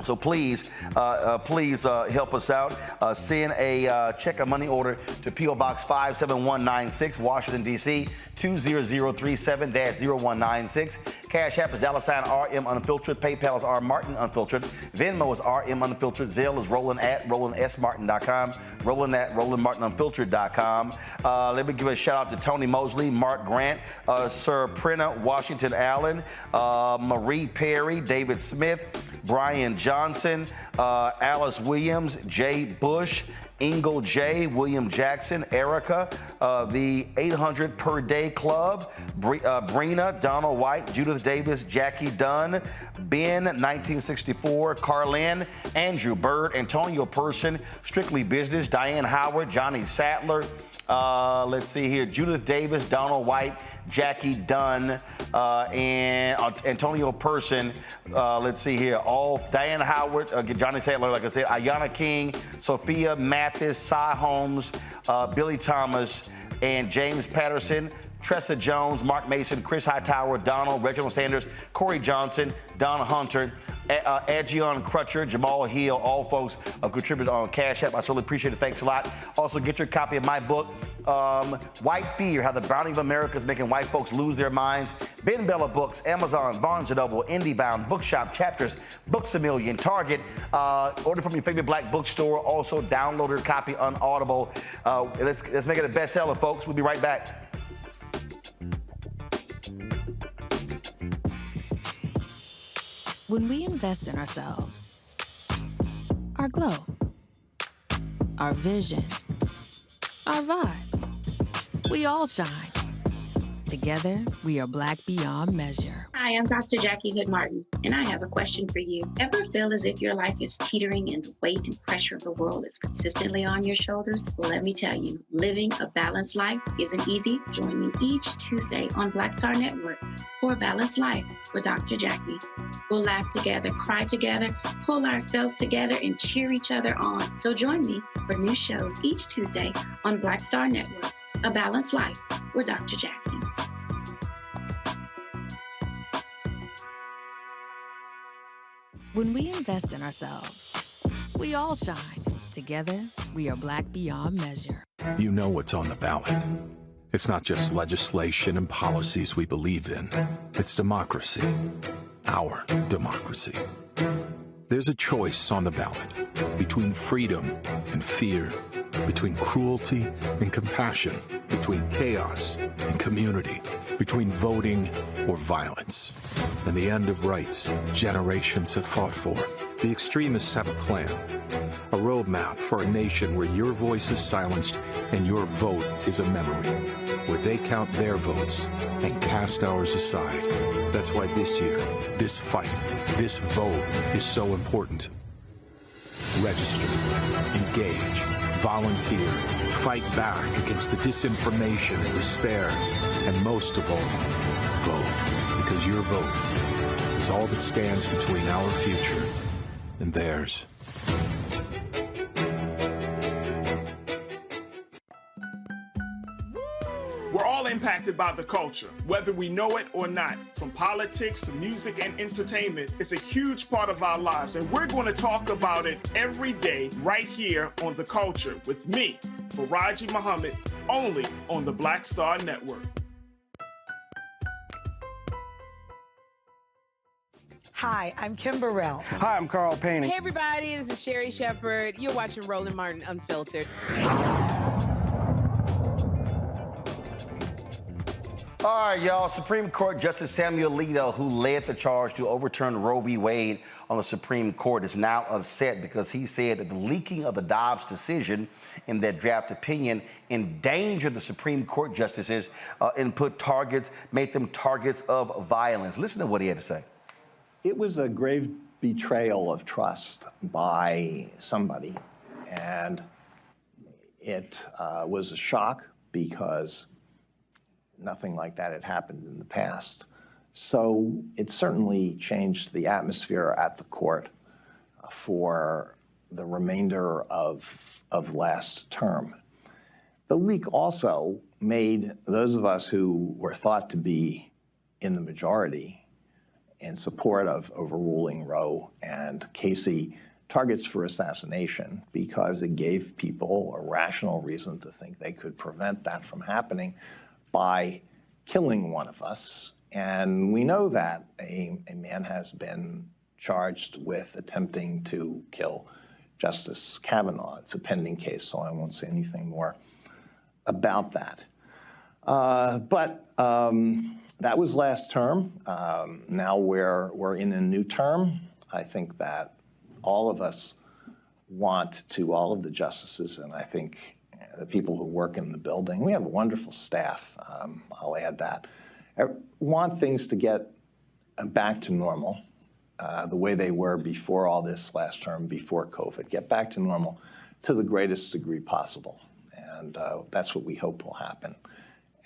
So please help us out. Send a check or money order to P.O. Box 57196, Washington, D.C., 20037-0196. Cash App is $RM Unfiltered. PayPal is R Martin Unfiltered. Venmo is RM Unfiltered. Zelle is Roland at RolandSMartin.com. Roland at RolandMartinUnfiltered.com. Let me give a shout out to Tony Mosley, Mark Grant, Sir Prina Washington Allen, Marie Perry, David Smith, Brian Johnson, Alice Williams, Jay Bush, Ingle J, William Jackson, Erica, the 800 Per Day Club, Brina, Donald White, Judith Davis, Jackie Dunn, Ben, 1964, Carlin, Andrew Bird, Antonio Person, Strictly Business, Diane Howard, Johnny Sattler, let's see here, Judith Davis, Donald White, Jackie Dunn, and Antonio Person. Let's see here, all Diane Howard, Johnny Sattler, like I said, Ayana King, Sophia Mathis, Cy Holmes, Billy Thomas, and James Patterson, Tressa Jones, Mark Mason, Chris Hightower, Donald, Reginald Sanders, Corey Johnson, Don Hunter, Adjion Crutcher, Jamal Hill, all folks contributed on Cash App. I certainly appreciate it. Thanks a lot. Also, get your copy of my book, White Fear, How the Browning of America is Making White Folks Lose Their Minds. Ben Bella Books, Amazon, Barnes & Noble, IndieBound, Bookshop, Chapters, Books A Million, Target. Order from your favorite black bookstore. Also, download your copy on Audible. Let's make it a bestseller, folks. We'll be right back. When we invest in ourselves, our glow, our vision, our vibe, we all shine. Together, we are black beyond measure. Hi, I'm Dr. Jackie Hood Martin, and I have a question for you. Ever feel as if your life is teetering and the weight and pressure of the world is consistently on your shoulders? Well, let me tell you, living a balanced life isn't easy. Join me each Tuesday on Black Star Network for A Balanced Life with Dr. Jackie. We'll laugh together, cry together, pull ourselves together, and cheer each other on. So join me for new shows each Tuesday on Black Star Network, A Balanced Life with Dr. Jackie. When we invest in ourselves, we all shine. Together, we are black beyond measure. You know what's on the ballot. It's not just legislation and policies we believe in. It's democracy. Our democracy. There's a choice on the ballot between freedom and fear, between cruelty and compassion, between chaos and community, between voting or violence, and the end of rights generations have fought for. The extremists have a plan, a roadmap for a nation where your voice is silenced and your vote is a memory, where they count their votes and cast ours aside. That's why this year, this fight, this vote is so important. Register, engage, volunteer, fight back against the disinformation and despair, and most of all, vote, because your vote is all that stands between our future and theirs. We're all impacted by the culture, whether we know it or not. From politics to music and entertainment, it's a huge part of our lives, and we're going to talk about it every day right here on The Culture with me, Faraji Muhammad, only on the Black Star Network. Hi, I'm Kim Burrell. Hi, I'm Carl Payne. Hey, everybody, this is Sherry Shepherd. You're watching Roland Martin Unfiltered. All right, y'all. Supreme Court Justice Samuel Alito, who led the charge to overturn Roe v. Wade on the Supreme Court, is now upset because he said that the leaking of the Dobbs decision in that draft opinion endangered the Supreme Court justices and made them targets of violence. Listen to what he had to say. It was a grave betrayal of trust by somebody, and it was a shock because nothing like that had happened in the past. So it certainly changed the atmosphere at the court for the remainder of last term. The leak also made those of us who were thought to be in the majority in support of overruling Roe and Casey targets for assassination, because it gave people a rational reason to think they could prevent that from happening by killing one of us. And we know that a man has been charged with attempting to kill Justice Kavanaugh. It's a pending case, so I won't say anything more about that. But that was last term. Now we're in a new term. I think that all of us want to, all of the justices, and I think the people who work in the building, we have a wonderful staff, I'll add that, want things to get back to normal, the way they were before all this last term, before COVID, get back to normal to the greatest degree possible. And that's what we hope will happen.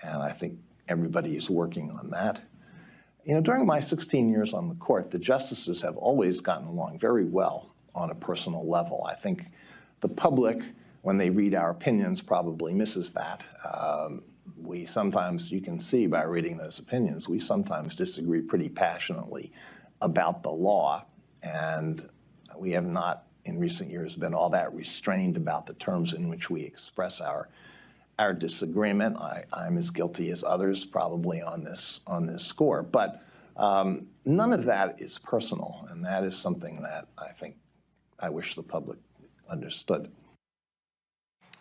And I think everybody is working on that. You know, during my 16 years on the court, the justices have always gotten along very well on a personal level. I think the public, when they read our opinions, probably misses that. We sometimes, you can see by reading those opinions, we sometimes disagree pretty passionately about the law, and we have not in recent years been all that restrained about the terms in which we express our disagreement. I'm as guilty as others probably on this score, but none of that is personal, and that is something that I wish the public understood.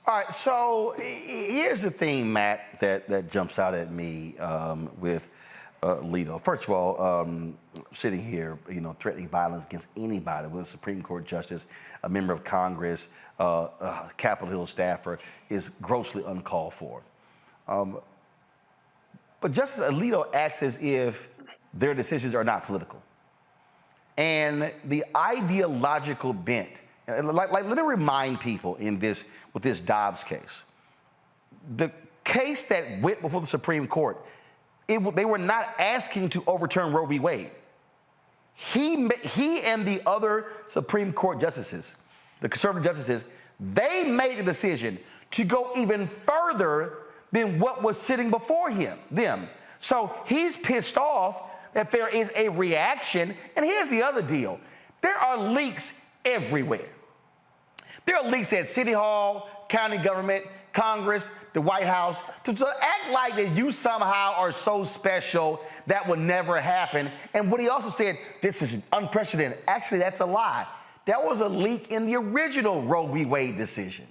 All right, so here's the thing, Matt, that jumps out at me with Alito. First of all, sitting here, you know, threatening violence against anybody, whether a Supreme Court justice, a member of Congress, Capitol Hill staffer, is grossly uncalled for. But Justice Alito acts as if their decisions are not political. And the ideological bent, like let me remind people with this Dobbs case, the case that went before the Supreme Court, they were not asking to overturn Roe v. Wade. He and the other Supreme Court justices, the conservative justices, they made the decision to go even further than what was sitting before them. So he's pissed off that there is a reaction. And here's the other deal. There are leaks everywhere. There are leaks at City Hall, county government, Congress, the White House. To act like that you somehow are so special, that would never happen. And what he also said, this is unprecedented. Actually, that's a lie. That was a leak in the original Roe v. Wade decision.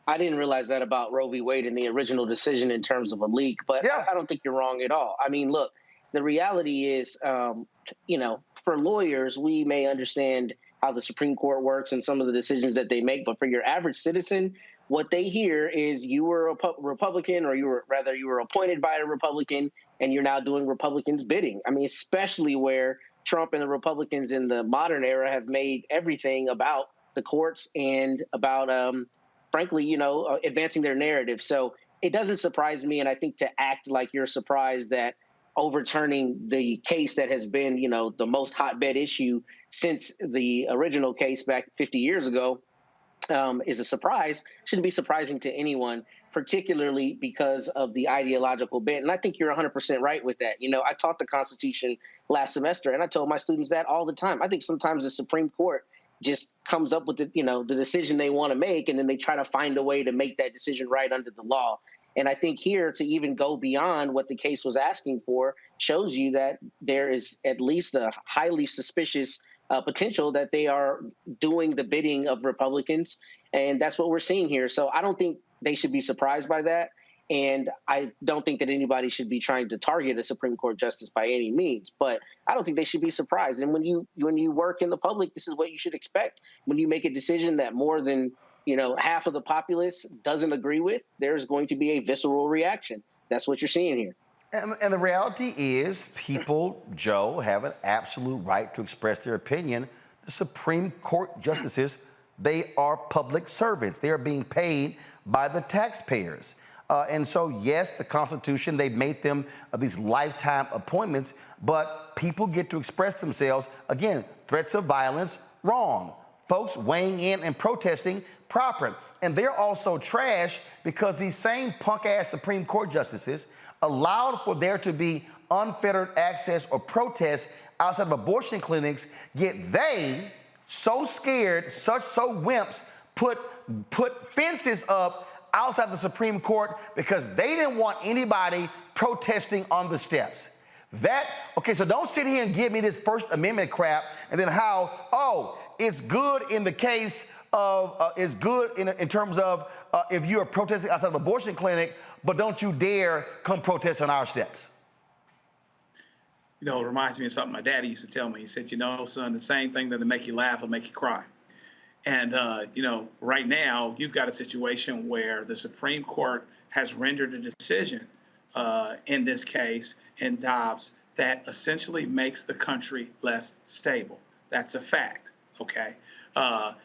I didn't realize that about Roe v. Wade in the original decision in terms of a leak, but yeah. I don't think you're wrong at all. I mean, look, the reality is, you know, for lawyers, we may understand how the Supreme Court works and some of the decisions that they make, but for your average citizen, what they hear is you were a Republican, or you were appointed by a Republican, and you're now doing Republicans' bidding. I mean, especially where Trump and the Republicans in the modern era have made everything about the courts and about, frankly, you know, advancing their narrative. So it doesn't surprise me, and I think to act like you're surprised that overturning the case that has been, you know, the most hotbed issue since the original case back 50 years ago is a surprise, shouldn't be surprising to anyone, particularly because of the ideological bent. And I think you're 100% right with that. You know, I taught the Constitution last semester, and I told my students that all the time. I think sometimes the Supreme Court just comes up with the decision they want to make, and then they try to find a way to make that decision right under the law. And I think here to even go beyond what the case was asking for shows you that there is at least a highly suspicious potential that they are doing the bidding of Republicans. And that's what we're seeing here. So I don't think they should be surprised by that. And I don't think that anybody should be trying to target a Supreme Court justice by any means, but I don't think they should be surprised. And when you work in the public, this is what you should expect. When you make a decision that more than half of the populace doesn't agree with, there's going to be a visceral reaction. That's what you're seeing here. And the reality is people, Joe, have an absolute right to express their opinion. The Supreme Court justices, they are public servants. They are being paid by the taxpayers. And so, yes, the Constitution, they made them these lifetime appointments, but people get to express themselves. Again, threats of violence, wrong. Folks weighing in and protesting, proper. And they're also trash because these same punk-ass Supreme Court justices allowed for there to be unfettered access or protest outside of abortion clinics, yet they, so scared, so wimps, put fences up outside the Supreme Court because they didn't want anybody protesting on the steps. Okay, so don't sit here and give me this First Amendment crap and then how, it's good in the case of, it's good in terms of if you're protesting outside of an abortion clinic, but don't you dare come protest on our steps. It reminds me of something my daddy used to tell me. He said, son, the same thing that'll make you laugh will make you cry. And, right now, you've got a situation where the Supreme Court has rendered a decision in this case, in Dobbs, that essentially makes the country less stable. That's a fact, okay?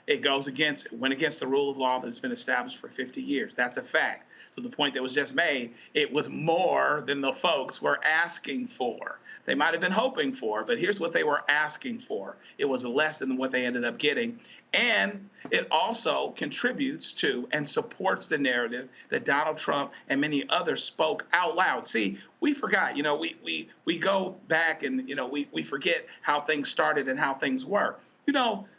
It went against the rule of law that's been established for 50 years. That's a fact. To the point that was just made, it was more than the folks were asking for. They might have been hoping for, but here's what they were asking for. It was less than what they ended up getting. And it also contributes to and supports the narrative that Donald Trump and many others spoke out loud. See, we forgot, we go back and, we forget how things started and how things were.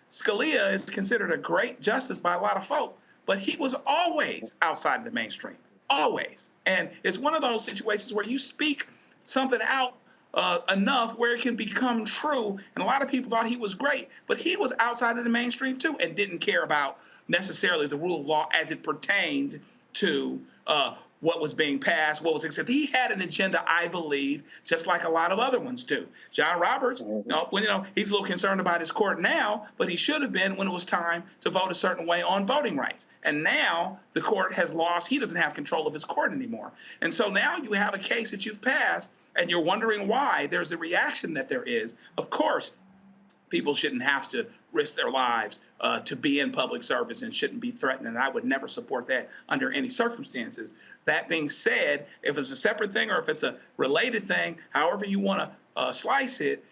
Scalia is considered a great justice by a lot of folk, but he was always outside of the mainstream, always. And it's one of those situations where you speak something out enough where it can become true. And a lot of people thought he was great, but he was outside of the mainstream too and didn't care about necessarily the rule of law as it pertained to what was being passed, what was accepted. He had an agenda, I believe, just like a lot of other ones do. John Roberts, he's a little concerned about his court now, but he should have been when it was time to vote a certain way on voting rights. And now the court has lost. He doesn't have control of his court anymore. And so now you have a case that you've passed, and you're wondering why there's the reaction that there is. Of course, people shouldn't have to risk their lives to be in public service and shouldn't be threatened. And I would never support that under any circumstances. That being said, if it's a separate thing or if it's a related thing, however you want to slice it,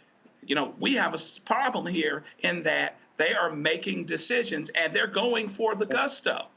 we have a problem here in that they are making decisions and they're going for the gusto.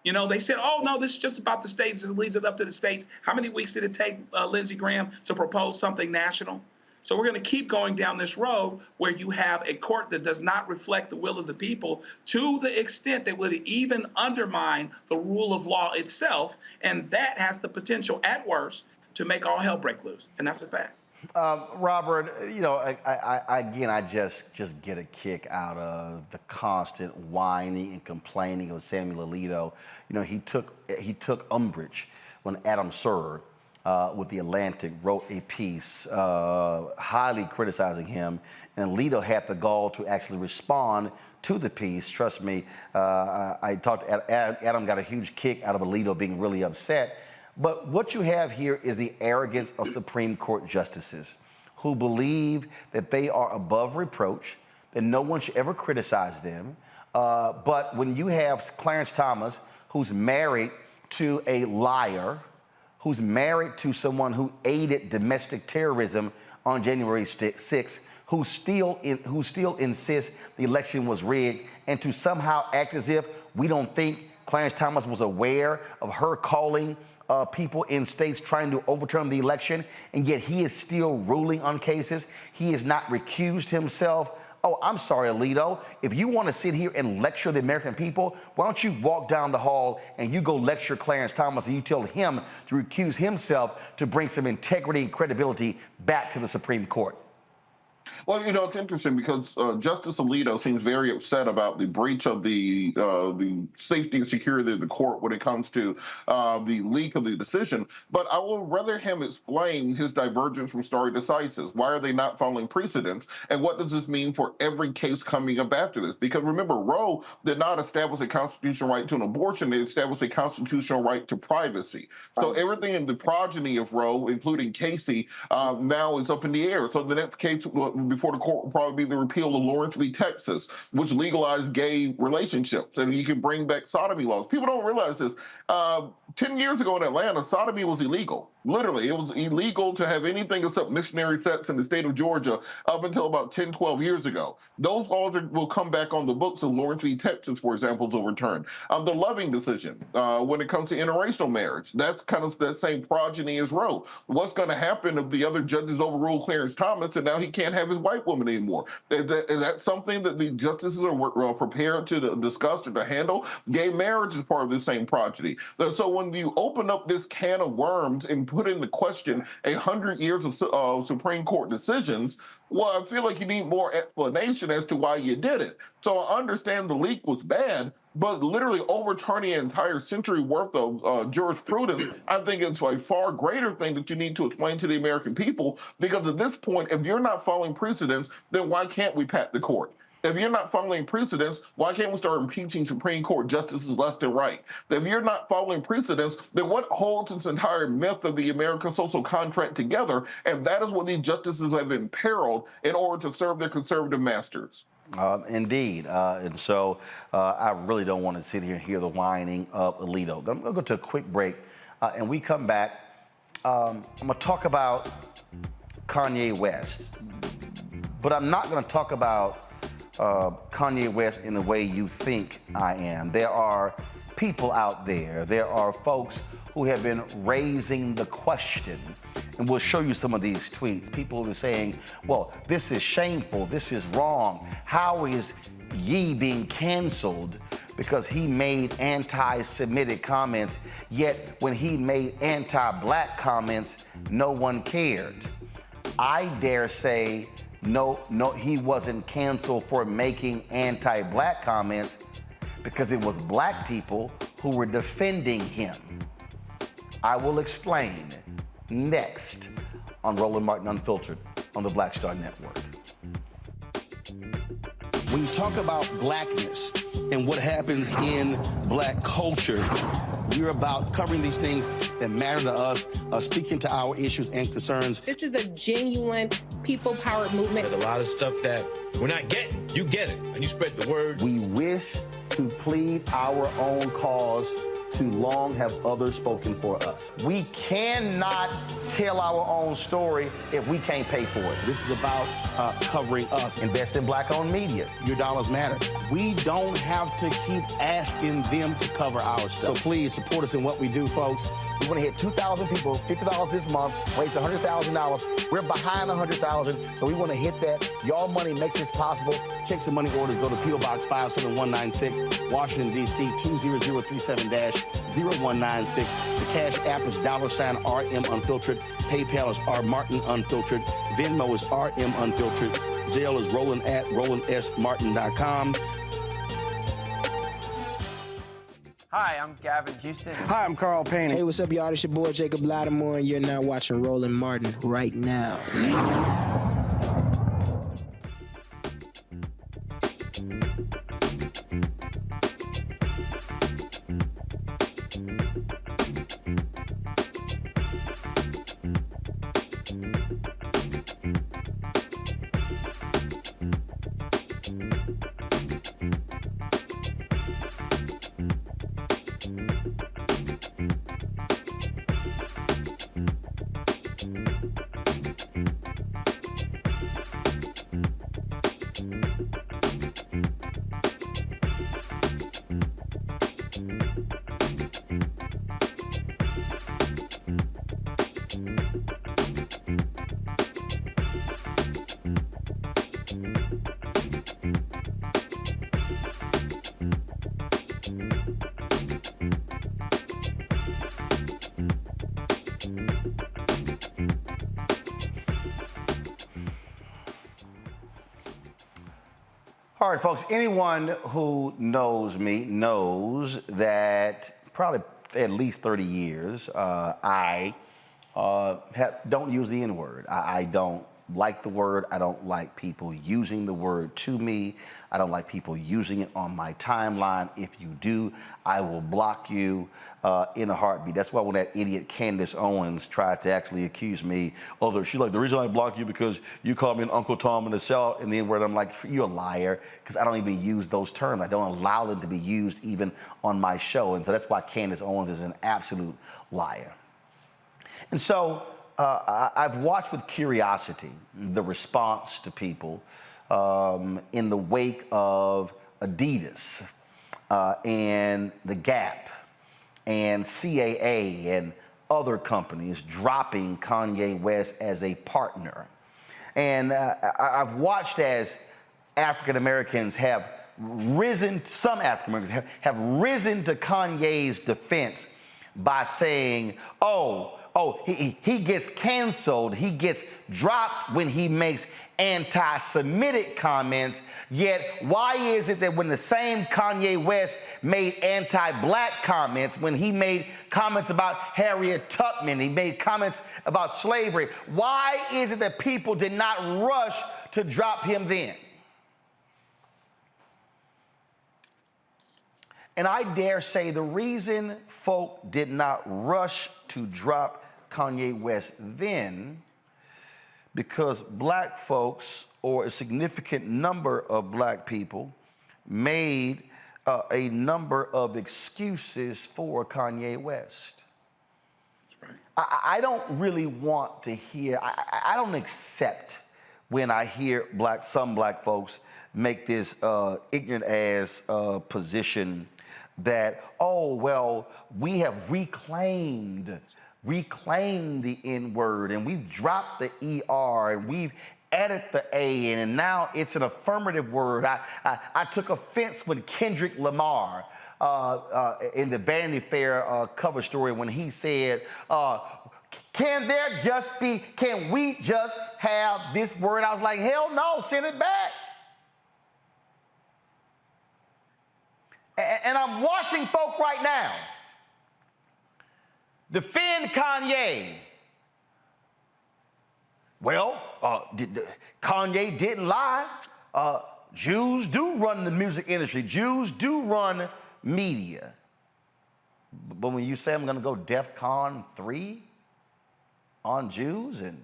They said, oh, no, this is just about the states. It leads it up to the states. How many weeks did it take Lindsey Graham to propose something national? So we're going to keep going down this road where you have a court that does not reflect the will of the people to the extent that would even undermine the rule of law itself. And that has the potential, at worst, to make all hell break loose. And that's a fact. Robert, I just get a kick out of the constant whining and complaining of Samuel Alito. He took umbrage when Adam Serr with The Atlantic wrote a piece highly criticizing him, and Alito had the gall to actually respond to the piece. Trust me, I talked to Adam, got a huge kick out of Alito being really upset. But what you have here is the arrogance of Supreme Court justices who believe that they are above reproach, that no one should ever criticize them. But when you have Clarence Thomas, who's married to a liar, who's married to someone who aided domestic terrorism on January 6th, who still insists the election was rigged, and to somehow act as if we don't think Clarence Thomas was aware of her calling people in states trying to overturn the election, and yet he is still ruling on cases. He has not recused himself. Oh, I'm sorry, Alito. If you want to sit here and lecture the American people, why don't you walk down the hall and you go lecture Clarence Thomas and you tell him to recuse himself to bring some integrity and credibility back to the Supreme Court? Well, it's interesting because Justice Alito seems very upset about the breach of the safety and security of the court when it comes to the leak of the decision. But I will rather him explain his divergence from stare decisis. Why are they not following precedents? And what does this mean for every case coming up after this? Because remember, Roe did not establish a constitutional right to an abortion. It established a constitutional right to privacy. So everything in the progeny of Roe, including Casey, now is up in the air. So the next case before the court will probably be the repeal of Lawrence v. Texas, which legalized gay relationships, and you can bring back sodomy laws. People don't realize this. 10 years ago in Atlanta, sodomy was illegal. Literally, it was illegal to have anything except missionary sex in the state of Georgia up until about 10, 12 years ago. Those laws will come back on the books of Lawrence v. Texas, for example, is overturned. The Loving decision, when it comes to interracial marriage, that's kind of that same progeny as Roe. What's going to happen if the other judges overrule Clarence Thomas and now he can't have his white woman anymore? Is that something that the justices are prepared to discuss or to handle? Gay marriage is part of the same progeny. So when you open up this can of worms and put into question 100 years of Supreme Court decisions, well, I feel like you need more explanation as to why you did it. So I understand the leak was bad, but literally overturning an entire century worth of jurisprudence, I think it's a far greater thing that you need to explain to the American people, because at this point, if you're not following precedents, then why can't we pat the court? If you're not following precedents, why can't we start impeaching Supreme Court justices left and right? If you're not following precedents, then what holds this entire myth of the American social contract together? And that is what these justices have imperiled in order to serve their conservative masters. Indeed. And so I really don't want to sit here and hear the whining of Alito. I'm going to go to a quick break. And we come back. I'm going to talk about Kanye West. But I'm not going to talk about Kanye West in the way you think I am. There are people out there, there are folks who have been raising the question, and we'll show you some of these tweets. People who are saying, well, this is shameful, this is wrong. How is Ye being canceled because he made anti-Semitic comments, yet when he made anti-black comments, no one cared? I dare say, no, he wasn't canceled for making anti-black comments because it was black people who were defending him. I will explain next on Roland Martin Unfiltered on the Black Star Network. When you talk about blackness and what happens in black culture, we're about covering these things that matter to us, speaking to our issues and concerns. This is a genuine people-powered movement. There's a lot of stuff that we're not getting. You get it, and you spread the word. We wish to plead our own cause. Too long have others spoken for us. We cannot tell our own story if we can't pay for it. This is about covering us. Invest in black-owned media. Your dollars matter. We don't have to keep asking them to cover our stuff. So please support us in what we do, folks. We want to hit 2,000 people, $50 this month, raise $100,000. We're behind 100,000, so we want to hit that. Y'all money makes this possible. Check some money orders. Go to P.O. Box 57196, Washington, D.C. 20037-0196. The Cash App is $RM Unfiltered. PayPal is R Martin Unfiltered. Venmo is RM Unfiltered. Zelle is Roland at RolandSMartin.com. Hi, I'm Gavin Houston. Hi, I'm Carl Payne. Hey, what's up, y'all? It's your boy Jacob Lattimore, and you're now watching Roland Martin right now. All right, folks, anyone who knows me knows that probably at least 30 years, I don't use the N-word. I don't like the word. I don't like people using the word to me. I don't like people using it on my timeline. If you do, I will block you in a heartbeat. That's why when that idiot Candace Owens tried to actually accuse me, she's like, the reason I block you because you called me an Uncle Tom in the South, and the N-word, I'm like, you're a liar, because I don't even use those terms. I don't allow them to be used even on my show. And so that's why Candace Owens is an absolute liar. And so I've watched with curiosity the response to people in the wake of Adidas and the Gap and CAA and other companies dropping Kanye West as a partner. And I've watched as African Americans have risen, some African Americans have risen to Kanye's defense by saying, he gets canceled, he gets dropped when he makes anti-Semitic comments, yet why is it that when the same Kanye West made anti-black comments, when he made comments about Harriet Tubman, he made comments about slavery, why is it that people did not rush to drop him then? And I dare say the reason folk did not rush to drop Kanye West then, because black folks, or a significant number of black people, made a number of excuses for Kanye West. That's right. I don't really want to hear, I don't accept when I hear some black folks make this ignorant ass position that, we have reclaimed the N-word, and we've dropped the ER, and we've added the A, and now it's an affirmative word. I took offense when Kendrick Lamar in the Vanity Fair cover story when he said, can we just have this word? I was like, hell no, send it back. And I'm watching folk right now defend Kanye. Well, Kanye didn't lie. Jews do run the music industry. Jews do run media. But when you say I'm going to go DEFCON 3 on Jews, and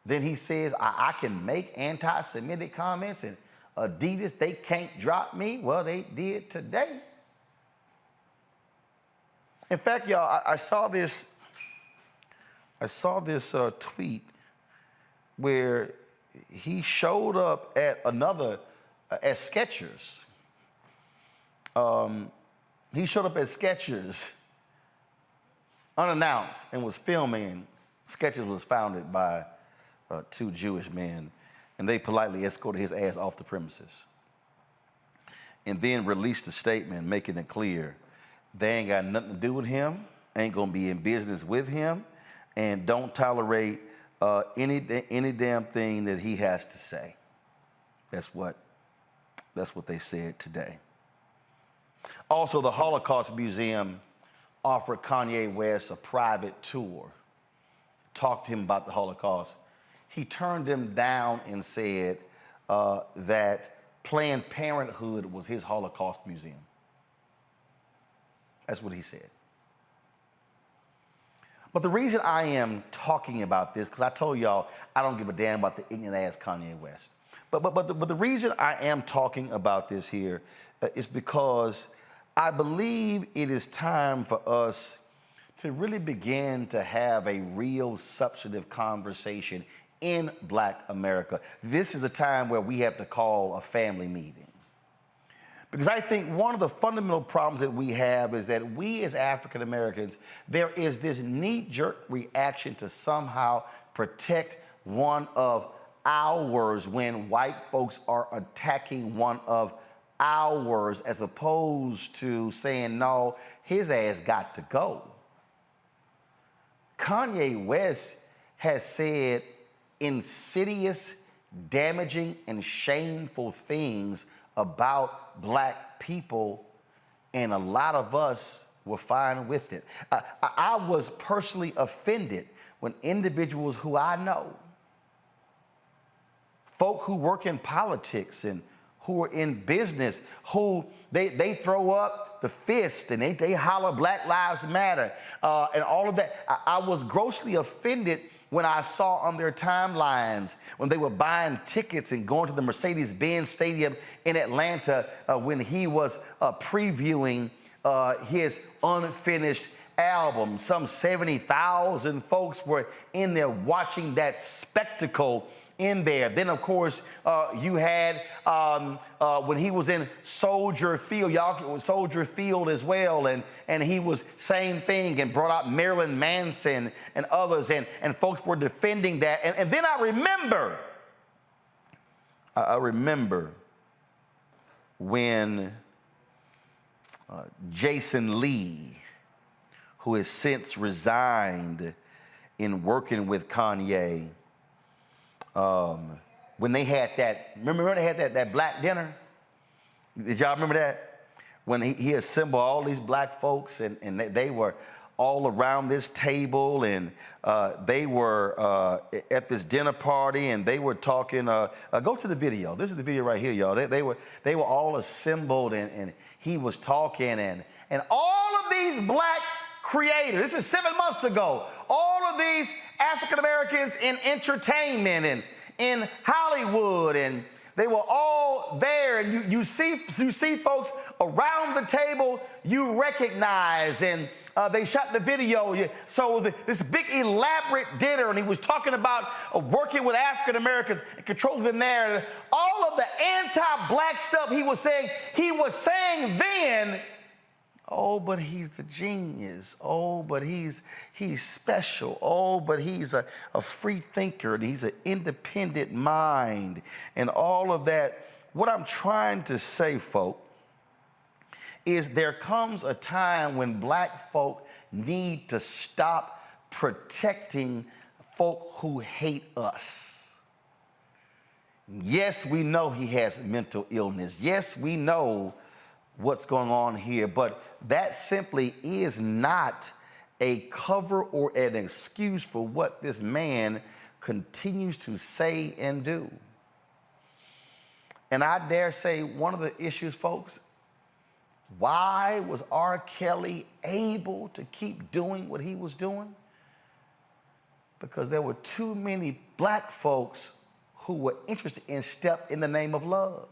then he says I can make anti-Semitic comments, and Adidas, they can't drop me. Well, they did today. In fact, y'all, I saw this tweet where he showed up at at Skechers. He showed up at Skechers unannounced and was filming. Skechers was founded by two Jewish men, and they politely escorted his ass off the premises and then released a statement making it clear they ain't got nothing to do with him, ain't gonna be in business with him, and don't tolerate any damn thing that he has to say. That's what they said today. Also, the Holocaust Museum offered Kanye West a private tour, talked to him about the Holocaust. He turned them down and said that Planned Parenthood was his Holocaust museum. That's what he said. But the reason I am talking about this, because I told y'all I don't give a damn about the ignorant ass Kanye West. But the reason I am talking about this here is because I believe it is time for us to really begin to have a real substantive conversation in Black America. This is a time where we have to call a family meeting. Because I think one of the fundamental problems that we have is that we as African Americans, there is this knee-jerk reaction to somehow protect one of ours when white folks are attacking one of ours, as opposed to saying, no, his ass got to go. Kanye West has said insidious, damaging and shameful things about black people, and a lot of us were fine with it. I was personally offended when individuals who I know, folk who work in politics and who are in business, who they throw up the fist and they holler Black Lives Matter and all of that. I was grossly offended when I saw on their timelines when they were buying tickets and going to the Mercedes-Benz Stadium in Atlanta when he was previewing his unfinished album. Some 70,000 folks were in there watching that spectacle in there. Then, of course, you had when he was in Soldier Field, y'all, Soldier Field as well, and he was same thing and brought out Marilyn Manson and others, and folks were defending that. And then I remember when Jason Lee, who has since resigned in working with Kanye, when they had that, remember they had that black dinner? Did y'all remember that? When he assembled all these black folks and they were all around this table, and they were at this dinner party, and they were talking, go to the video. This is the video right here, y'all. They were all assembled, and he was talking, and all of these black creators, this is 7 months ago, all of these African Americans in entertainment and in Hollywood, and they were all there, and you see folks around the table you recognize, and they shot the video. So this big elaborate dinner, and he was talking about working with African Americans and controlling the narrative. All of the anti-black stuff he was saying then. Oh, but he's the genius. Oh, but he's special. Oh, but he's a free thinker, and he's an independent mind, and all of that. What I'm trying to say, folk, is there comes a time when black folk need to stop protecting folk who hate us. Yes, we know he has mental illness. Yes, we know what's going on here, but that simply is not a cover or an excuse for what this man continues to say and do. And I dare say one of the issues, folks, why was R. Kelly able to keep doing what he was doing? Because there were too many black folks who were interested in Step in the Name of Love.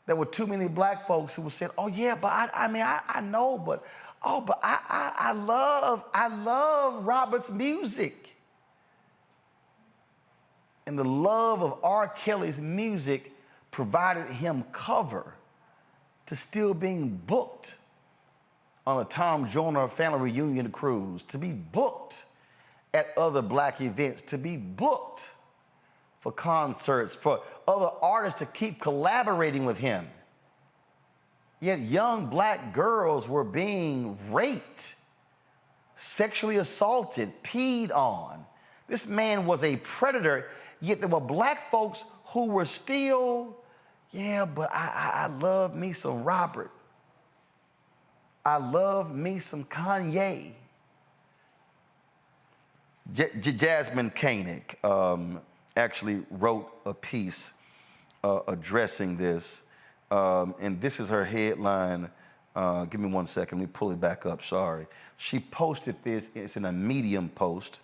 There were too many black folks who said, "Oh yeah, but I know, but I love Robert's music." And the love of R. Kelly's music provided him cover to still being booked on a Tom Joyner family reunion cruise, to be booked at other black events, to be booked for concerts, for other artists to keep collaborating with him. Yet young black girls were being raped, sexually assaulted, peed on. This man was a predator, yet there were black folks who were still, yeah, but I love me some Robert. I love me some Kanye. Jasmine Koenig actually wrote a piece addressing this, and this is her headline. Give me 1 second, let me pull it back up, sorry. She posted this, it's in a Medium post.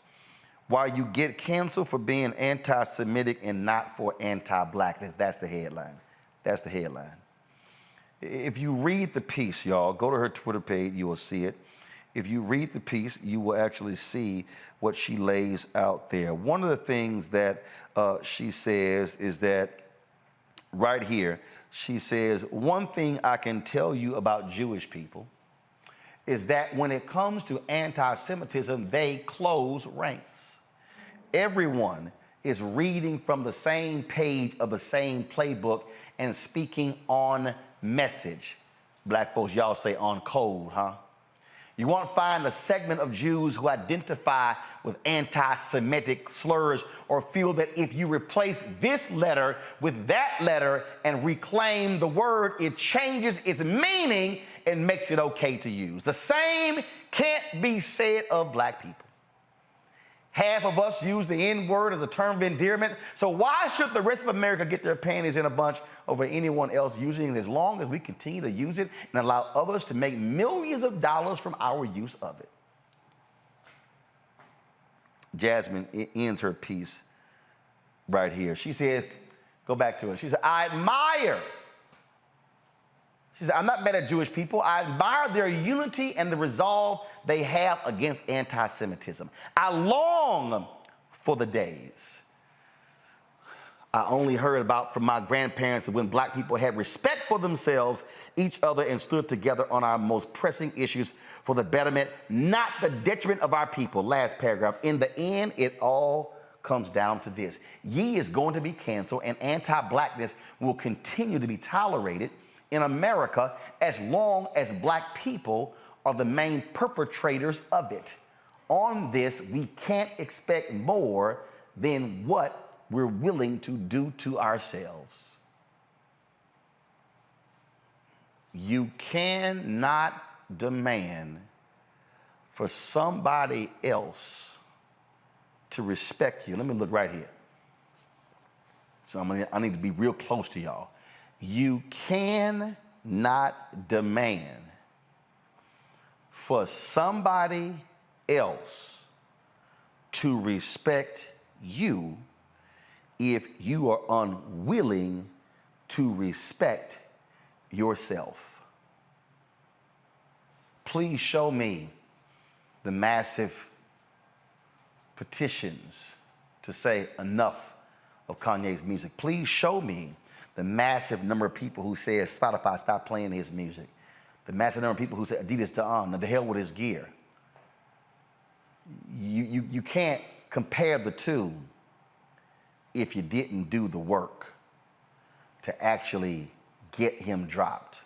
Why you get canceled for being anti-Semitic and not for anti-blackness. That's the headline. That's the headline. If you read the piece, y'all, go to her Twitter page, you will see it. If you read the piece, you will actually see what she lays out there. One of the things that she says is that, right here, she says, one thing I can tell you about Jewish people is that when it comes to anti-Semitism, they close ranks. Everyone is reading from the same page of the same playbook and speaking on message. Black folks, y'all say on code, huh? You won't find a segment of Jews who identify with anti-Semitic slurs or feel that if you replace this letter with that letter and reclaim the word, it changes its meaning and makes it okay to use. The same can't be said of black people. Half of us use the N-word as a term of endearment, so why should the rest of America get their panties in a bunch over anyone else using it as long as we continue to use it and allow others to make millions of dollars from our use of it? Jasmine ends her piece right here. She says, go back to it. She said, I admire. She said, I'm not mad at Jewish people. I admire their unity and the resolve they have against anti-Semitism. I long for the days I only heard about from my grandparents when black people had respect for themselves, each other, and stood together on our most pressing issues for the betterment, not the detriment of our people. Last paragraph. In the end, it all comes down to this. Ye is going to be canceled, and anti-blackness will continue to be tolerated in America as long as black people are the main perpetrators of it. On this, we can't expect more than what we're willing to do to ourselves. You cannot demand for somebody else to respect you. Let me look right here. So I need to be real close to y'all. You cannot demand for somebody else to respect you if you are unwilling to respect yourself. Please show me the massive petitions to say enough of Kanye's music. Please show me the massive number of people who said Spotify stop playing his music. The massive number of people who said Adidas to on, the hell with his gear. You can't compare the two if you didn't do the work to actually get him dropped.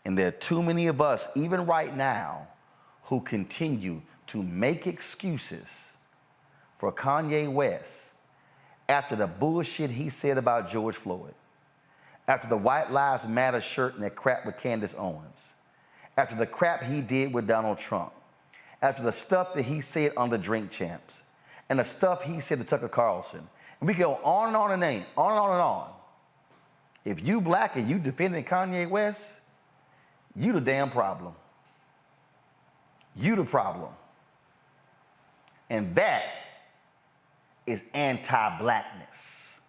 And there are too many of us, even right now, who continue to make excuses for Kanye West after the bullshit he said about George Floyd, after the White Lives Matter shirt and that crap with Candace Owens, after the crap he did with Donald Trump, after the stuff that he said on the Drink Champs, and the stuff he said to Tucker Carlson. And we go on and on and on and on and on. If you black and you defending Kanye West, you the damn problem. You the problem. And that is anti-blackness,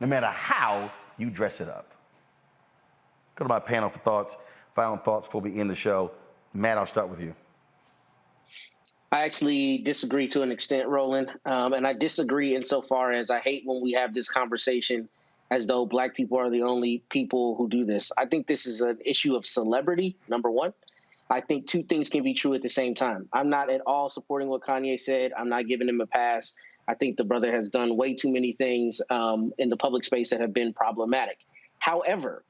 no matter how you dress it up. Go to my panel for thoughts, final thoughts before we end the show. Matt, I'll start with you. I actually disagree to an extent, Roland. And I disagree insofar as I hate when we have this conversation as though black people are the only people who do this. I think this is an issue of celebrity, number one. I think two things can be true at the same time. I'm not at all supporting what Kanye said. I'm not giving him a pass. I think the brother has done way too many things in the public space that have been problematic. However,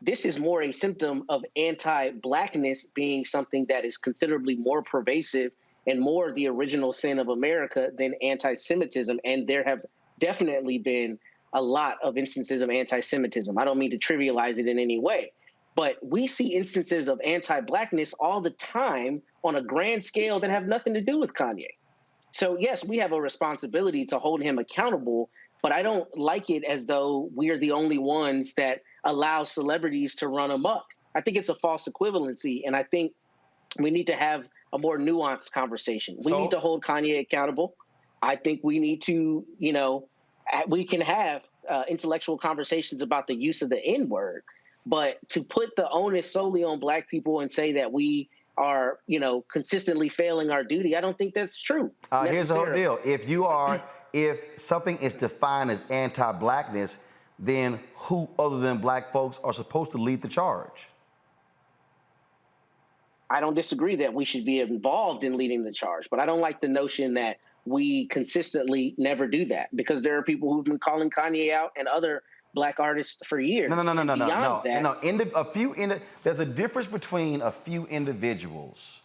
this is more a symptom of anti-blackness being something that is considerably more pervasive and more the original sin of America than anti-Semitism. And there have definitely been a lot of instances of anti-Semitism. I don't mean to trivialize it in any way, but we see instances of anti-blackness all the time on a grand scale that have nothing to do with Kanye. So yes, we have a responsibility to hold him accountable, but I don't like it as though we're the only ones that allow celebrities to run amok. I think it's a false equivalency, and I think we need to have a more nuanced conversation. We need to hold Kanye accountable. I think we need to, we can have intellectual conversations about the use of the N-word, but to put the onus solely on black people and say that we are, consistently failing our duty, I don't think that's true. Here's the whole deal. If something is defined as anti-blackness, then who other than black folks are supposed to lead the charge? I don't disagree that we should be involved in leading the charge, but I don't like the notion that we consistently never do that, because there are people who've been calling Kanye out and other black artists for years. No. There's a difference between a few individuals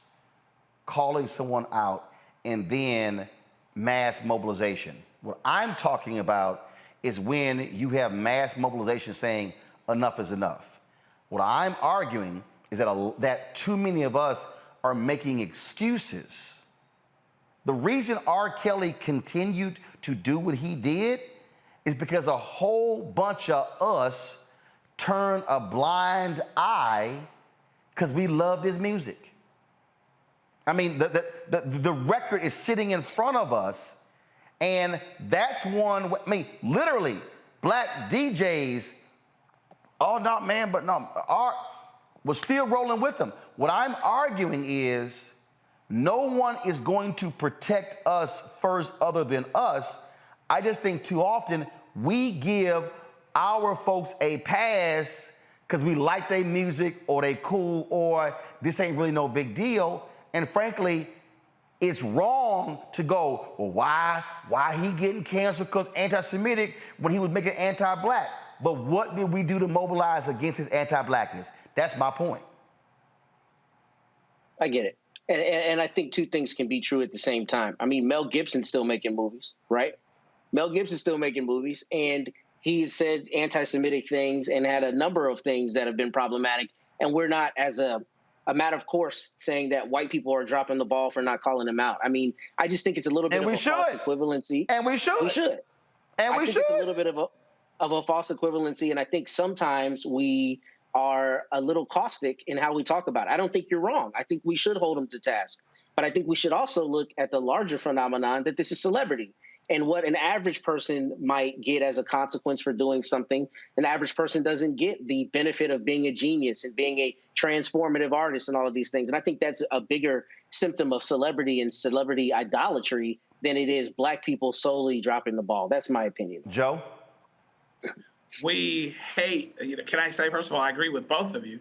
calling someone out and then mass mobilization. What I'm talking about is when you have mass mobilization saying enough is enough. What I'm arguing is that too many of us are making excuses. The reason R. Kelly continued to do what he did is because a whole bunch of us turned a blind eye because we loved his music. I mean, the record is sitting in front of us, and that's one, I mean, literally, black DJs, oh, not man, but no, was still rolling with them. What I'm arguing is no one is going to protect us first other than us. I just think too often we give our folks a pass because we like their music or they cool or this ain't really no big deal. And frankly, it's wrong to go, well, why he getting canceled because anti-Semitic when he was making anti-black? But what did we do to mobilize against his anti-blackness? That's my point. I get it. And I think two things can be true at the same time. I mean, Mel Gibson's still making movies, right? Mel Gibson's still making movies, and he's said anti-Semitic things and had a number of things that have been problematic. And we're not, as a matter of course, saying that white people are dropping the ball for not calling them out. I mean, I just think it's a little bit of a false equivalency. And we should. We should. And we should. It's a little bit of a false equivalency, and I think sometimes we are a little caustic in how we talk about it. I don't think you're wrong. I think we should hold them to task. But I think we should also look at the larger phenomenon that this is celebrity and what an average person might get as a consequence for doing something. An average person doesn't get the benefit of being a genius and being a transformative artist and all of these things. And I think that's a bigger symptom of celebrity and celebrity idolatry than it is black people solely dropping the ball. That's my opinion. Joe? We hate, can I say, first of all, I agree with both of you,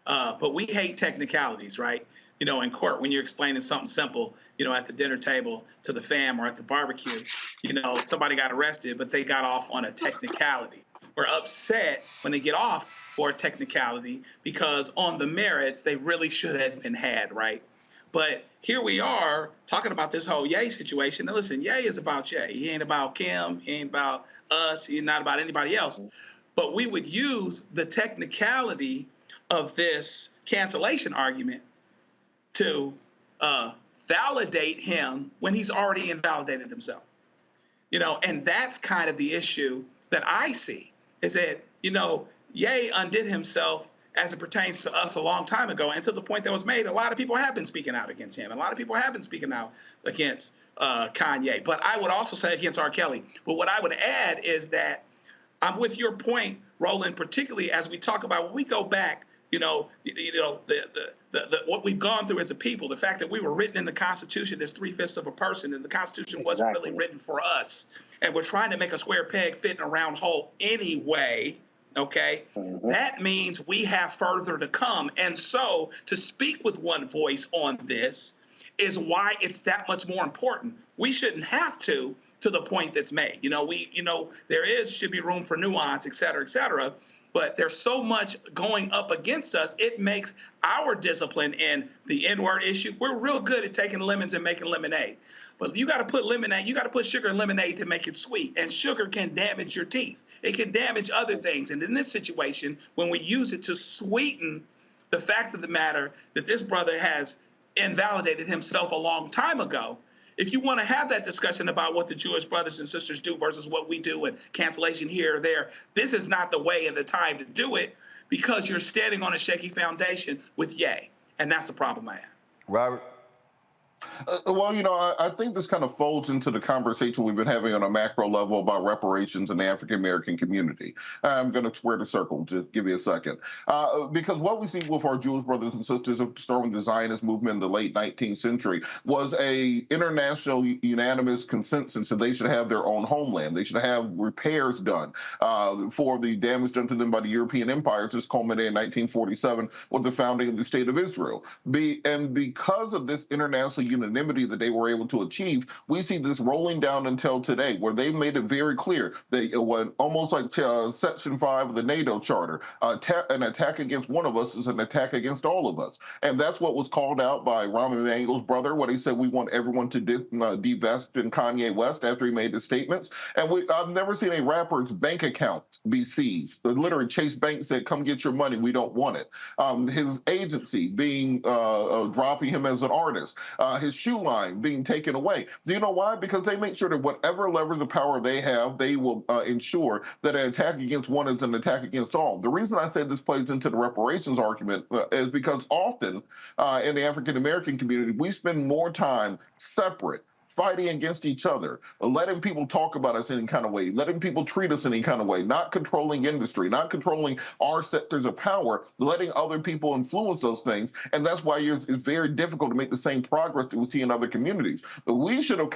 but we hate technicalities, right? In court, when you're explaining something simple, at the dinner table to the fam or at the barbecue, somebody got arrested, but they got off on a technicality. We're upset when they get off for a technicality because on the merits, they really should have been had, right? But here we are talking about this whole Ye situation. Now, listen, Ye is about Ye. He ain't about Kim. He ain't about us. He's not about anybody else. But we would use the technicality of this cancellation argument to validate him when he's already invalidated himself. And that's kind of the issue that I see is that, Ye undid himself as it pertains to us a long time ago. And to the point that was made, a lot of people have been speaking out against him. A lot of people have been speaking out against Kanye. But I would also say against R. Kelly. But what I would add is that I'm with your point, Roland, particularly as we talk about when we go back, what we've gone through as a people, the fact that we were written in the Constitution as 3/5 of a person, and the Constitution wasn't really written for us. And we're trying to make a square peg fit in a round hole anyway. Okay, that means we have further to come. And so to speak with one voice on this is why it's that much more important. We shouldn't have to the point that's made. There should be room for nuance, et cetera, but there's so much going up against us. It makes our discipline in the N-word issue. We're real good at taking lemons and making lemonade. But you got to put lemonade, you got to put sugar in lemonade to make it sweet. And sugar can damage your teeth. It can damage other things. And in this situation, when we use it to sweeten the fact of the matter that this brother has invalidated himself a long time ago, if you want to have that discussion about what the Jewish brothers and sisters do versus what we do and cancellation here or there, this is not the way and the time to do it because you're standing on a shaky foundation with Ye. And that's the problem I have. Robert? I think this kind of folds into the conversation we've been having on a macro level about reparations in the African-American community. I'm going to square the circle. Just give me a second. Because what we see with our Jewish brothers and sisters, starting the Zionist movement in the late 19th century, was a international unanimous consensus that they should have their own homeland. They should have repairs done for the damage done to them by the European Empire, just culminated in 1947 with the founding of the State of Israel. And because of this international unanimity that they were able to achieve, we see this rolling down until today, where they've made it very clear that when almost like Section 5 of the NATO Charter, an attack against one of us is an attack against all of us. And that's what was called out by Rahm Emanuel's brother, when he said we want everyone to divest in Kanye West after he made the statements. And I've never seen a rapper's bank account be seized. Literally, Chase Bank said, come get your money, we don't want it. His agency being dropping him as an artist, his shoe line being taken away. Do you know why? Because they make sure that whatever levers of power they have, they will ensure that an attack against one is an attack against all. The reason I say this plays into the reparations argument is because often in the African American community, we spend more time separate, fighting against each other, letting people talk about us any kind of way, letting people treat us any kind of way, not controlling industry, not controlling our sectors of power, letting other people influence those things. And that's why it's very difficult to make the same progress that we see in other communities. But we should have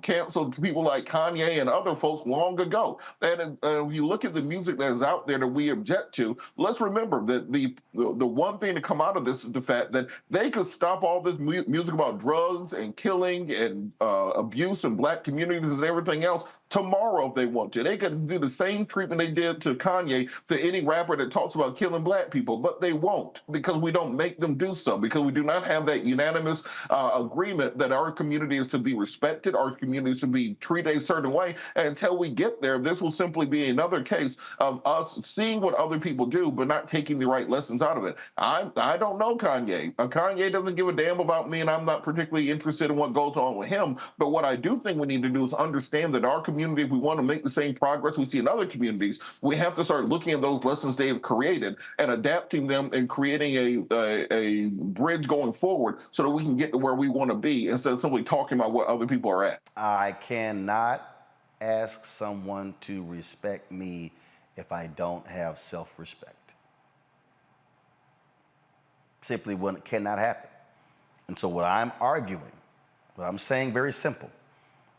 canceled people like Kanye and other folks long ago. And if you look at the music that is out there that we object to, let's remember that the one thing to come out of this is the fact that they could stop all this music about drugs and killing and abuse in black communities and everything else tomorrow if they want to. They could do the same treatment they did to Kanye to any rapper that talks about killing black people, but they won't, because we don't make them do so, because we do not have that unanimous agreement that our community is to be respected, our community is to be treated a certain way. And until we get there, this will simply be another case of us seeing what other people do, but not taking the right lessons out of it. I don't know Kanye. Kanye doesn't give a damn about me, and I'm not particularly interested in what goes on with him. But what I do think we need to do is understand that our community, if we want to make the same progress we see in other communities, we have to start looking at those lessons they have created and adapting them and creating a bridge going forward so that we can get to where we want to be instead of simply talking about what other people are at. I cannot ask someone to respect me if I don't have self-respect. Simply cannot happen. And so what I'm arguing, what I'm saying very simple,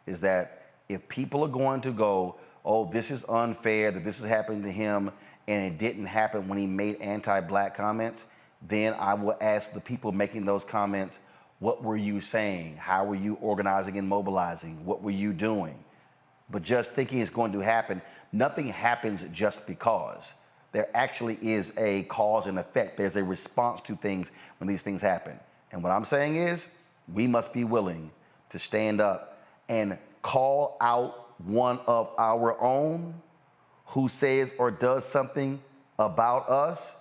is that if people are going to go, oh, this is unfair, that this is happening to him, and it didn't happen when he made anti-black comments, then I will ask the people making those comments, what were you saying? How were you organizing and mobilizing? What were you doing? But just thinking it's going to happen, nothing happens just because. There actually is a cause and effect. There's a response to things when these things happen. And what I'm saying is, we must be willing to stand up and call out one of our own who says or does something about us,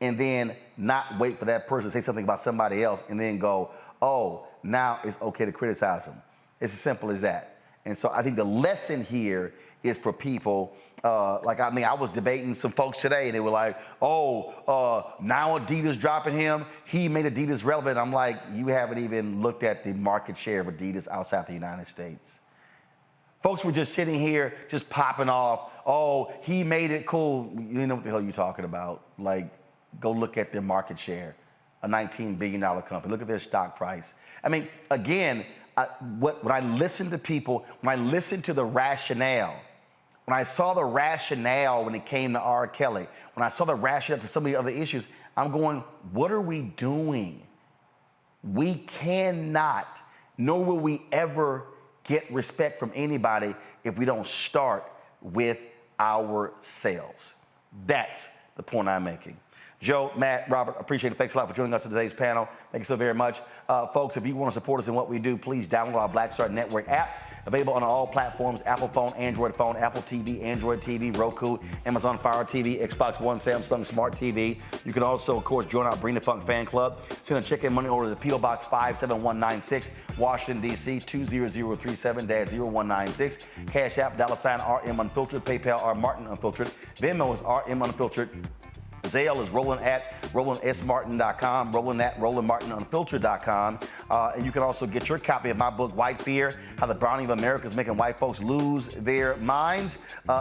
and then not wait for that person to say something about somebody else and then go, oh, now it's okay to criticize them. It's as simple as that. And so I think the lesson here is for people, I was debating some folks today, and they were like, now Adidas dropping him. He made Adidas relevant. I'm like, you haven't even looked at the market share of Adidas outside the United States. Folks were just sitting here, just popping off, oh, he made it cool. You know what the hell you're talking about. Like, go look at their market share, a $19 billion company. Look at their stock price. I mean, again, when I listen to people, when I listen to the rationale, when I saw the rationale when it came to R. Kelly, when I saw the rationale to some of the other issues, I'm going, what are we doing? We cannot, nor will we ever get respect from anybody if we don't start with ourselves. That's the point I'm making. Joe, Matt, Robert, appreciate it. Thanks a lot for joining us on today's panel. Thank you so very much. Folks, if you want to support us in what we do, please download our Black Star Network app. Available on all platforms: Apple phone, Android phone, Apple TV, Android TV, Roku, Amazon Fire TV, Xbox One, Samsung Smart TV. You can also, of course, join our Bring the Funk fan club. Send a check-in money order to P.O. Box 57196, Washington, D.C. 20037-0196. Cash App, $RM Unfiltered. PayPal, R Martin Unfiltered. Venmo is RM Unfiltered. Zale is Roland at RolandSMartin.com, Roland at RolandMartinUnfiltered.com. And you can also get your copy of my book, White Fear, How the Browning of America is Making White Folks Lose Their Minds.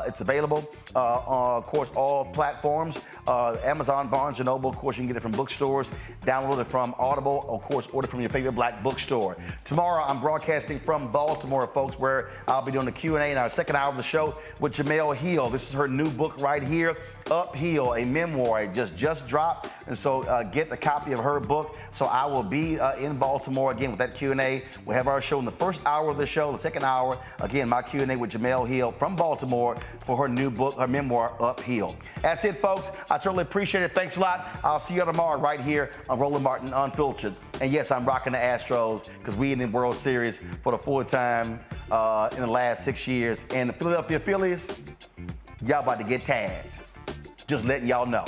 It's available on, of course, all platforms. Amazon, Barnes & Noble, of course, you can get it from bookstores. Download it from Audible, of course, order from your favorite black bookstore. Tomorrow, I'm broadcasting from Baltimore, folks, where I'll be doing the Q&A in our second hour of the show with Jamel Hill. This is her new book right here, Uphill, a memoir. It just dropped, and so get the copy of her book. So I will be in Baltimore Baltimore, again, with that Q&A. We'll have our show in the first hour of the show. The second hour, again, my Q&A with Jamel Hill from Baltimore for her new book, her memoir, Uphill. That's it, folks. I certainly appreciate it. Thanks a lot. I'll see you tomorrow right here on Roland Martin Unfiltered. And yes, I'm rocking the Astros because we in the World Series for the fourth time in the last 6 years. And the Philadelphia Phillies, y'all about to get tagged. Just letting y'all know.